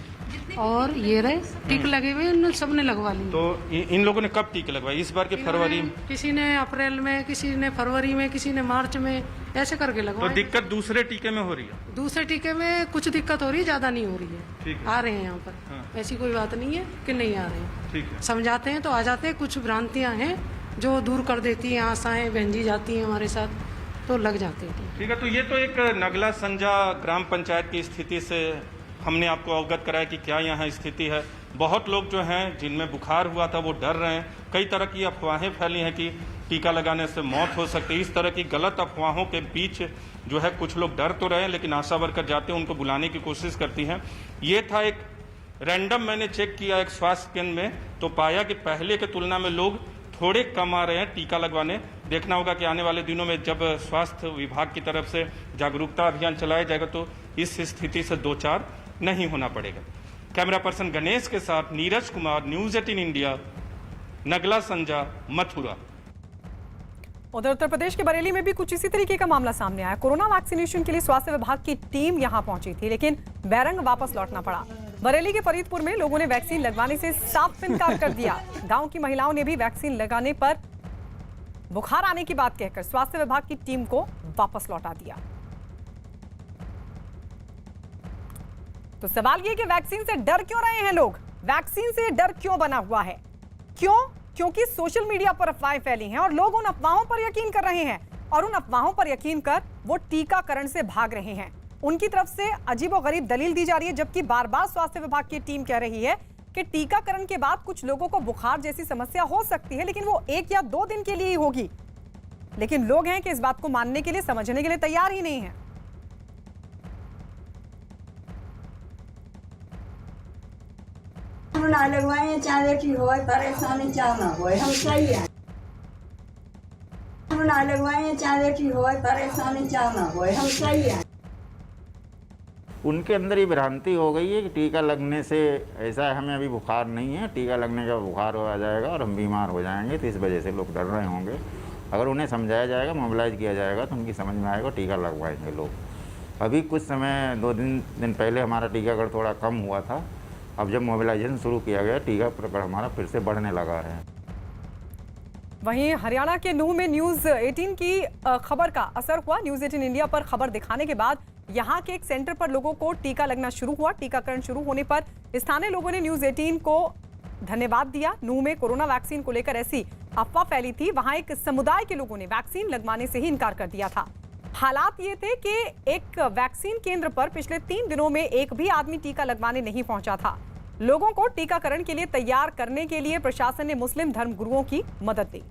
और ये रहे टिक लगे हुए, इन सबने लगवा ली। तो इन लोगों ने कब टीके लगवाए? इस बार के फरवरी में, किसी ने अप्रैल में, किसी ने फरवरी में, किसी ने मार्च में, ऐसे करके लगवाए। तो दिक्कत दूसरे टीके में हो रही है? दूसरे टीके में कुछ दिक्कत हो रही है, ज्यादा नहीं हो रही है। ठीक है, आ रहे हैं यहाँ पर। हाँ। ऐसी कोई बात नहीं है कि नहीं आ रहे हैं। ठीक है, समझाते हैं तो आ जाते हैं। कुछ भ्रांतियाँ हैं जो दूर कर देती हैं, आशाएं बहन जी जाती हैं हमारे साथ, तो लग जाते हैं। ठीक है। तो ये तो एक नगला संजा ग्राम पंचायत की स्थिति से हमने आपको अवगत कराया कि क्या यहाँ स्थिति है। बहुत लोग जो हैं जिनमें बुखार हुआ था वो डर रहे हैं। कई तरह की अफवाहें फैली हैं कि टीका लगाने से मौत हो सकती है। इस तरह की गलत अफवाहों के बीच जो है कुछ लोग डर तो रहे हैं, लेकिन आशा वर्कर जाते हैं, उनको बुलाने की कोशिश करती हैं। ये था एक रैंडम, मैंने चेक किया एक स्वास्थ्य केंद्र में, तो पाया कि पहले के तुलना में लोग थोड़े कम आ रहे हैं टीका लगवाने। देखना होगा कि आने वाले दिनों में जब स्वास्थ्य विभाग की तरफ से जागरूकता अभियान चलाया जाएगा तो इस स्थिति से दो चार नहीं होना पड़ेगा। कैमरा पर्सन गणेश के साथ नीरज कुमार, न्यूज 18 इंडिया, नगला संजा, मथुरा। उधर उत्तर प्रदेश के बरेली में भी कुछ इसी तरीके का मामला सामने आया। कोरोना वैक्सीनेशन के लिए स्वास्थ्य विभाग की टीम यहां पहुंची थी, लेकिन बैरंग वापस लौटना पड़ा। बरेली के फरीदपुर में लोगों ने वैक्सीन लगवाने से साफ इनकार कर दिया। गांव की महिलाओं ने भी वैक्सीन लगाने पर बुखार आने की बात कहकर स्वास्थ्य विभाग की टीम को वापस लौटा दिया। तो सवाल ये कि वैक्सीन से डर क्यों रहे हैं लोग? वैक्सीन से डर क्यों बना हुआ है? क्यों? क्योंकि सोशल मीडिया पर अफवाहें फैली हैं और लोग उन अफवाहों पर यकीन कर रहे हैं और उन अफवाहों पर यकीन कर वो टीकाकरण से भाग रहे हैं। उनकी तरफ से अजीबोगरीब दलील दी जा रही है, जबकि बार बार स्वास्थ्य विभाग की टीम कह रही है कि टीकाकरण के बाद कुछ लोगों को बुखार जैसी समस्या हो सकती है, लेकिन वो 1 या 2 दिन के लिए ही होगी। लेकिन लोग हैं कि इस बात को मानने के लिए, समझने के लिए तैयार ही नहीं है। ना लगवाए चाहे की हो, परेशानी चाहे ना हो, हम सही है। ना लगवाए चाहे की हो, परेशानी चाहे ना हो, हम सही है। उनके अंदर ये भ्रांति हो गई है कि टीका लगने से ऐसा है, हमें अभी बुखार नहीं है, टीका लगने का बुखार हो जाएगा और हम बीमार हो जाएंगे, तो इस वजह से लोग डर रहे होंगे। अगर उन्हें समझाया जाएगा, मोबिलाइज किया जाएगा, तो उनकी समझ में आएगा, टीका लगवाएंगे लोग। अभी कुछ समय 2 दिन पहले हमारा टीकाकरण थोड़ा कम हुआ था। अब जब मोबिलाइजेशन शुरू किया गया, टीका प्रकरण हमारा फिर से बढ़ने लगा है। वहीं हरियाणा के नूंह में न्यूज़ 18 की खबर का असर हुआ। न्यूज़ 18 इंडिया पर खबर दिखाने के बाद यहां के एक सेंटर पर लोगों को टीका लगना शुरू हुआ। टीकाकरण शुरू होने पर स्थानीय लोगों ने न्यूज़ 18 को धन्यवाद दिया। नूंह में कोरोना वैक्सीन को लेकर ऐसी अफवाह फैली थी, वहां एक समुदाय के लोगों ने वैक्सीन लगवाने से ही इनकार कर दिया था। हालात ये थे कि एक वैक्सीन केंद्र पर पिछले 3 दिनों में एक भी आदमी टीका लगवाने नहीं पहुंचा था। लोगों को टीकाकरण के लिए तैयार करने के लिए प्रशासन ने मुस्लिम धर्मगुरुओं की मदद दी।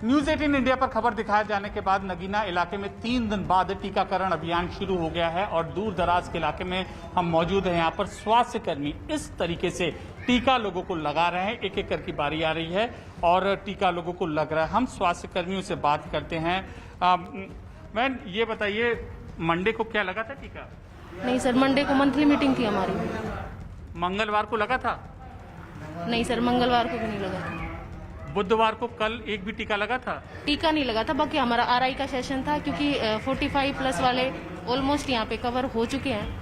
न्यूज़ 18 इंडिया पर खबर दिखाए जाने के बाद नगीना इलाके में 3 दिन बाद टीकाकरण अभियान शुरू हो गया है और दूर दराज के इलाके में हम मौजूद हैं। यहाँ पर स्वास्थ्य कर्मी इस तरीके से टीका लोगों को लगा रहे हैं। एक एक करके बारी आ रही है और टीका लोगों को लग रहा है। हम स्वास्थ्य कर्मियों से बात करते हैं। मैम, ये बताइए, मंडे को क्या लगा था टीका? नहीं सर, मंडे को मंथली मीटिंग थी हमारी। मंगलवार को लगा था? नहीं सर, मंगलवार को भी नहीं लगा था। बुधवार को कल एक भी टीका लगा था? टीका नहीं लगा था, बाकी हमारा RI का सेशन था, क्योंकि 45 प्लस वाले ऑलमोस्ट यहाँ पे कवर हो चुके हैं।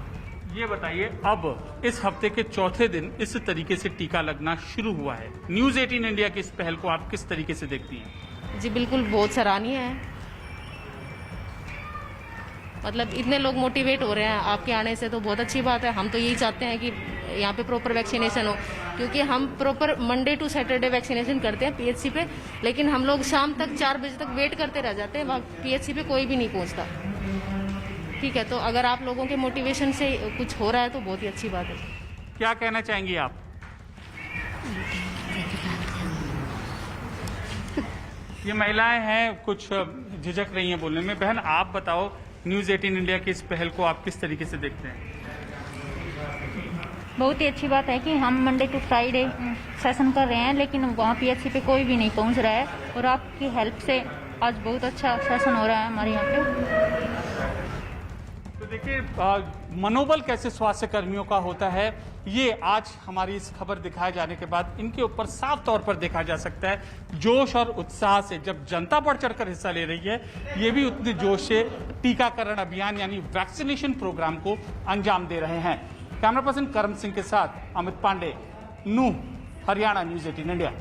ये बताइए, अब इस हफ्ते के चौथे दिन इस तरीके से टीका लगना शुरू हुआ है। न्यूज़ 18 इंडिया की इस पहल को आप किस तरीके से देखती हैं? जी बिल्कुल, बहुत सराहनीय है। मतलब इतने लोग मोटिवेट हो रहे हैं आपके आने से, तो बहुत अच्छी बात है। हम तो यही चाहते हैं कि यहाँ पे प्रॉपर वैक्सीनेशन हो, क्योंकि हम proper Monday to Saturday vaccination करते हैं PHC पे, लेकिन हम लोग शाम तक 4 बजे तक वेट करते रह जाते हैं। वहाँ PHC पे कोई भी नहीं पहुँचता। ठीक है, तो अगर आप लोगों के मोटिवेशन से कुछ हो रहा है तो बहुत ही अच्छी बात है। क्या कहना चाहेंगी आप? ये महिलाएं हैं, कुछ झिझक रही हैं बोलने में। बहन, आप बताओ, न्यूज़ 18 इंडिया की इस पहल को आप किस तरीके से देखते हैं? बहुत ही अच्छी बात है कि हम मंडे टू फ्राइडे सेशन कर रहे हैं, लेकिन वहाँ PHC पे कोई भी नहीं पहुँच रहा है और आपकी हेल्प से आज बहुत अच्छा सेशन हो रहा है हमारे यहाँ पे। तो देखिए, मनोबल कैसे स्वास्थ्य कर्मियों का होता है, ये आज हमारी इस खबर दिखाए जाने के बाद इनके ऊपर साफ तौर पर देखा जा सकता है। जोश और उत्साह से जब जनता बढ़ चढ़कर हिस्सा ले रही है, ये भी उतने जोश से टीकाकरण अभियान यानी वैक्सीनेशन प्रोग्राम को अंजाम दे रहे हैं। कैमरा पर्सन करम सिंह के साथ अमित पांडे, नूंह, हरियाणा, न्यूज़ 18 इंडिया।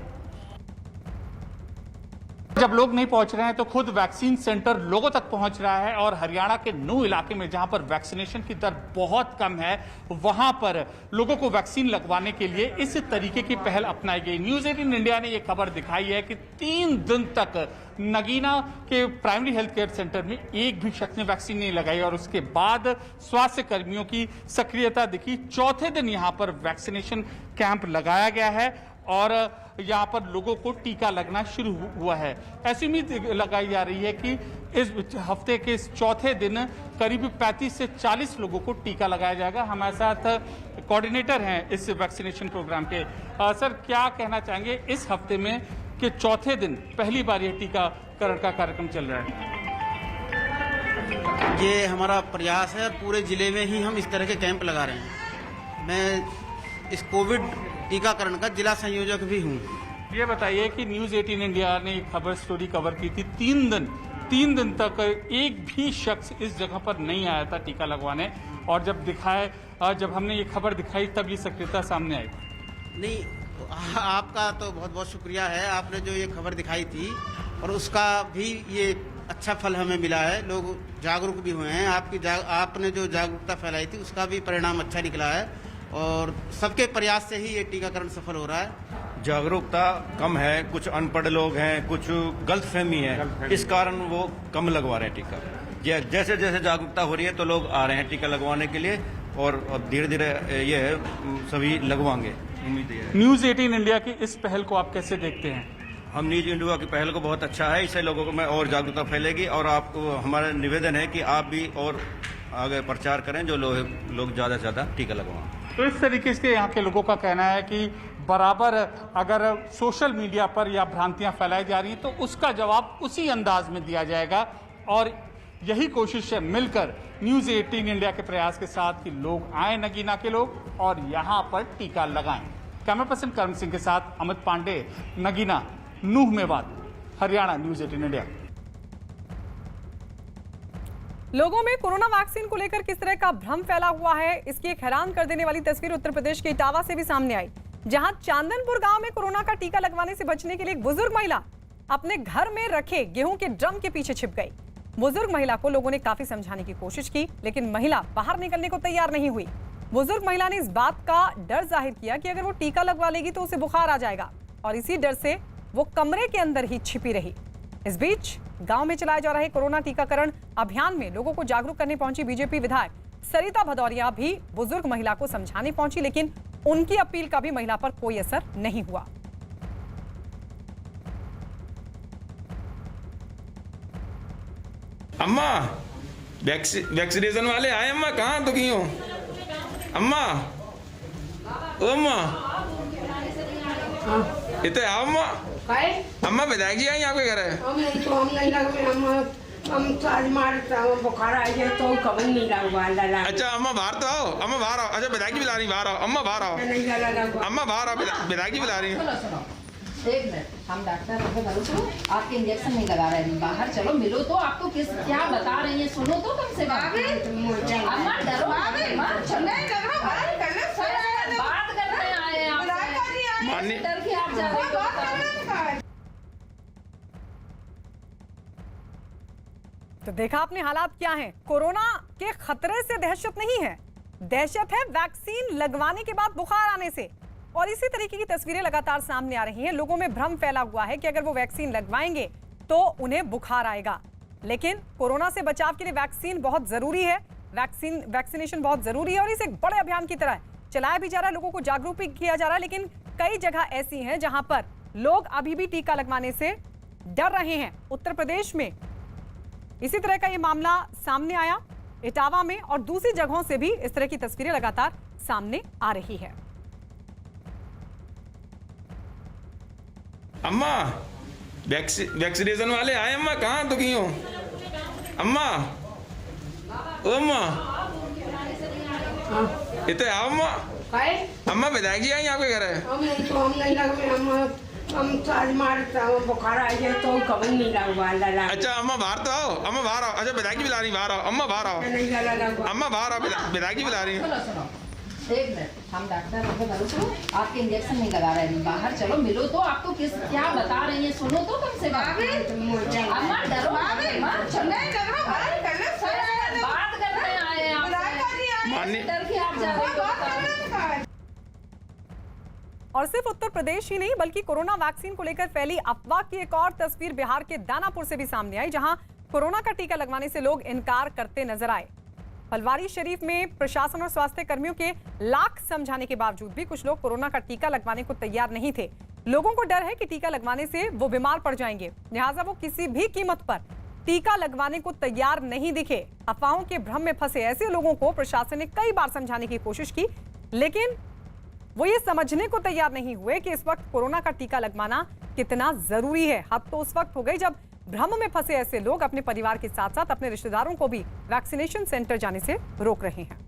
जब लोग नहीं पहुंच रहे हैं तो खुद वैक्सीन सेंटर लोगों तक पहुंच रहा है और हरियाणा के नूंह इलाके में जहां पर वैक्सीनेशन की दर बहुत कम है, वहां पर लोगों को वैक्सीन लगवाने के लिए इस तरीके की पहल अपनाई गई। न्यूज़ 18 इंडिया ने यह खबर दिखाई है कि 3 दिन तक नगीना के प्राइमरी हेल्थ केयर सेंटर में एक भी शख्स ने वैक्सीन नहीं लगाई और उसके बाद स्वास्थ्य कर्मियों की सक्रियता दिखी। चौथे दिन यहां पर वैक्सीनेशन कैंप लगाया गया है और यहाँ पर लोगों को टीका लगना शुरू हुआ है। ऐसी उम्मीद लगाई जा रही है कि इस हफ्ते के इस चौथे दिन करीब 35 से 40 लोगों को टीका लगाया जाएगा। हमारे साथ कोऑर्डिनेटर हैं इस वैक्सीनेशन प्रोग्राम के। सर, क्या कहना चाहेंगे, इस हफ्ते में कि चौथे दिन पहली बार यह टीकाकरण का कार्यक्रम चल रहा है? ये हमारा प्रयास है, पूरे जिले में ही हम इस तरह के कैंप लगा रहे हैं। मैं इस कोविड टीकाकरण का जिला संयोजक भी हूँ। ये बताइए कि न्यूज़ 18 इंडिया ने एक खबर स्टोरी कवर की थी। 3 दिन तक एक भी शख्स इस जगह पर नहीं आया था टीका लगवाने, और जब हमने ये खबर दिखाई तब ये सक्रियता सामने आई। नहीं, आपका तो बहुत बहुत शुक्रिया है, आपने जो ये खबर दिखाई थी और उसका भी ये अच्छा फल हमें मिला है। लोग जागरूक भी हुए हैं। आपने जो जागरूकता फैलाई थी उसका भी परिणाम अच्छा निकला है और सबके प्रयास से ही ये टीकाकरण सफल हो रहा है। जागरूकता कम है, कुछ अनपढ़ लोग हैं, कुछ गलतफहमी है, इस कारण वो कम लगवा रहे हैं टीका। जैसे जैसे जागरूकता हो रही है तो लोग आ रहे हैं टीका लगवाने के लिए और अब धीरे धीरे ये है सभी लगवाएंगे, उम्मीद है। न्यूज 18 इंडिया की इस पहल को आप कैसे देखते हैं? हम न्यूज इंडिया की पहल को बहुत अच्छा है, इससे लोगों में और जागरूकता फैलेगी और आपको हमारा निवेदन है कि आप भी और आगे प्रचार करें जो लोग ज़्यादा से ज़्यादा टीका लगवाएं। तो इस तरीके से यहाँ के लोगों का कहना है कि बराबर अगर सोशल मीडिया पर या भ्रांतियां फैलाई जा रही हैं तो उसका जवाब उसी अंदाज में दिया जाएगा और यही कोशिश है मिलकर न्यूज 18 इंडिया के प्रयास के साथ कि लोग आए नगीना के लोग और यहाँ पर टीका लगाएं। कैमरा पर्सन कर्म सिंह के साथ अमित पांडे, नगीना, नूह मेवात, हरियाणा, न्यूज 18 इंडिया। लोगों में कोरोना वैक्सीन को लेकर किस तरह का भ्रम फैला हुआ है, इसकी एक हैरान कर देने वाली तस्वीर उत्तर प्रदेश के इटावा से भी सामने आई, जहां चांदनपुर गांव में कोरोना का टीका लगवाने से बचने के लिए एक बुजुर्ग महिला अपने घर में रखे गेहूं के ड्रम के पीछे छिप गई। बुजुर्ग महिला को लोगों ने काफी समझाने की कोशिश की, लेकिन महिला बाहर निकलने को तैयार नहीं हुई। बुजुर्ग महिला ने इस बात का डर जाहिर किया कि अगर वो टीका लगवा लेगी तो उसे बुखार आ जाएगा और इसी डर से वो कमरे के अंदर ही छिपी रही। इस बीच गांव में चलाए जा रहे कोरोना टीकाकरण अभियान में लोगों को जागरूक करने पहुंची बीजेपी विधायक सरिता भदौरिया भी बुजुर्ग महिला को समझाने पहुंची, लेकिन उनकी अपील का भी महिला पर कोई असर नहीं हुआ। अम्मा वैक्सीनेशन वाले आए, अम्मा कहाँ दुखी हो? अम्मा ओ अम्मा इतने आओ अम्मा। अम्मा विधायक जी आई आपके घर है? हम नहीं लगे, हम तो आज मारता हूँ, बुखार आ जाए तो कभी नहीं लगवा। अच्छा अम्मा बाहर तो आओ, अम्मा बाहर आओ। अच्छा विधायक जी बुला रही, बाहर आओ अम्मा, बाहर आओ। अम्मा बाहर आओ, विधायक जी बुला रही है। एक मिनट, हम डॉक्टर आपके इंजेक्शन नहीं लगा रहे हैं, बाहर चलो मिलो तो आपको क्या बता रही है, सुनो तो कम से कम। अम्मा डरो, बात करने आए आपसे, डर के आप जा रहे हो। तो देखा आपने हालात क्या हैं। कोरोना के खतरे से दहशत नहीं है, दहशत है वैक्सीन लगवाने के बाद बुखार आने से। और इसी तरीके की तस्वीरें लगातार सामने आ रही हैं। लोगों में भ्रम फैला हुआ है कि अगर वो वैक्सीन लगवाएंगे तो उन्हें बुखार आएगा, लेकिन कोरोना से बचाव के लिए वैक्सीन बहुत जरूरी है, वैक्सीनेशन बहुत जरूरी है और इसे एक बड़े अभियान की तरह चलाया भी जा रहा है, लोगों को जागरूक भी किया जा रहा है। लेकिन कई जगह ऐसी हैं जहां पर लोग अभी भी टीका लगवाने से डर रहे हैं। उत्तर प्रदेश में इसी तरह का ये मामला सामने आया, इटावा में, और दूसरी जगहों से भी इस तरह की तस्वीरें लगातार सामने आ रही है। अम्मा वैक्सीनेशन वाले आए, अम्मा कहाँ दुखी हो? अम्मा ओ अम्मा इतने आओ अम्मा। अम्मा विधायक जी आई आपके घर है? हम नहीं लगे, हम तो आज मारता हूँ, बुखार आ जाए तो कभी नहीं लगवा। अच्छा अम्मा बाहर तो आओ, अम्मा बाहर आओ। अच्छा विधायक जी बुला रही, बाहर आओ अम्मा, बाहर आओ। अम्मा बाहर आओ, विधायक जी बुला रही है। एक मिनट, हम डॉक्टर आपके इंजेक्शन नहीं लगा रहे हैं, बाहर चलो मिलो तो आपको क्या बता रही है, सुनो तो कम से कम। अम्मा डरो, बात करने आए आपसे, डर के आप जा रहे हो। और सिर्फ उत्तर प्रदेश ही नहीं बल्कि कोरोना वैक्सीन को लेकर फैली अफवाह की एक और तस्वीर बिहार के दानापुर से भी सामने आई, जहां कोरोना का टीका लगवाने से लोग इनकार करते नजर आए। फलवारी शरीफ में प्रशासन और स्वास्थ्य कर्मियों के लाख समझाने के बावजूद भी कुछ लोग कोरोना का टीका लगवाने को तैयार नहीं थे। लोगों को डर है कि टीका लगवाने से वो बीमार पड़ जाएंगे, लिहाजा वो किसी भी कीमत पर टीका लगवाने को तैयार नहीं दिखे। अफवाहों के भ्रम में फंसे ऐसे लोगों को प्रशासन ने कई बार समझाने की कोशिश की, लेकिन वो ये समझने को तैयार नहीं हुए कि इस वक्त कोरोना का टीका लगवाना कितना जरूरी है। हद तो उस वक्त हो गई जब भ्रम में फंसे ऐसे लोग अपने परिवार के साथ साथ अपने रिश्तेदारों को भी वैक्सीनेशन सेंटर जाने से रोक रहे हैं।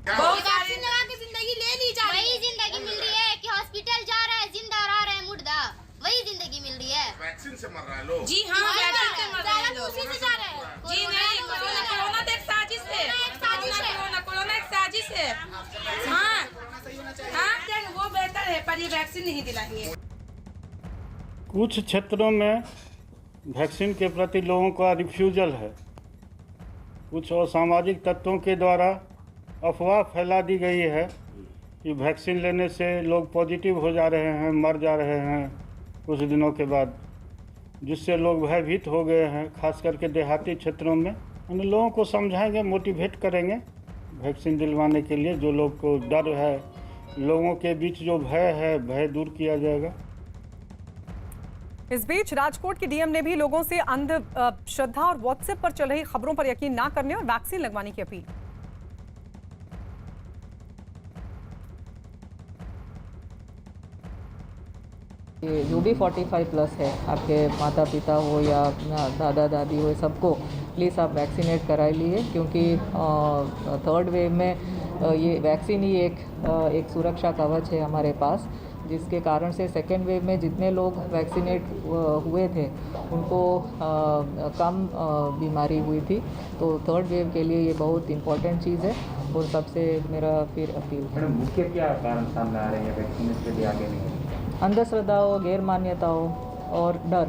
वैक्सीन लगा के जिंदगी ले ली जा रही है, वही जिंदगी मिल रही है कि हॉस्पिटल जा रहा है जिंदा रह रहे हैं मुर्दा, वही जिंदगी मिल रही है। वैक्सीन से मर रहा है लोग। जी हाँ, वैक्सीन से मर रहे हैं लोग। उसी से जा रहे हैं। जी नहीं, कोरोना तो एक साजिश है, कोरोना एक साजिश है। हाँ, वो बेहतर है पर ये वैक्सीन नहीं दिलाएंगे। कुछ क्षेत्रों में वैक्सीन के प्रति लोगों का रिफ्यूजल है। कुछ असामाजिक तत्वों के द्वारा अफवाह फैला दी गई है कि वैक्सीन लेने से लोग पॉजिटिव हो जा रहे हैं, मर जा रहे हैं कुछ दिनों के बाद, जिससे लोग भयभीत हो गए हैं, खास करके देहाती क्षेत्रों में। हम लोगों को समझाएंगे, मोटिवेट करेंगे वैक्सीन दिलवाने के लिए। जो लोग को डर है, लोगों के बीच जो भय है, भय दूर किया जाएगा। इस बीच राजकोट के डीएम ने भी लोगों से अंधश्रद्धा और व्हाट्सएप पर चल रही खबरों पर यकीन ना करने और वैक्सीन लगवाने की अपील। जो भी 45 प्लस है, आपके माता पिता हो या दादा दादी हो, सबको प्लीज़ आप वैक्सीनेट करा लीजिए, क्योंकि थर्ड वेव में ये वैक्सीन ही एक सुरक्षा कवच है हमारे पास, जिसके कारण से सेकेंड वेव में जितने लोग वैक्सीनेट हुए थे उनको कम बीमारी हुई थी। तो थर्ड वेव के लिए ये बहुत इम्पोर्टेंट चीज़ है। और सबसे मेरा फिर अपील है, मैडम मुख्य क्या कारण सामने आ रहे हैं वैक्सीन के लिए आगे नहीं? अंधश्रद्धाओं, गैर मान्यताओं और डर।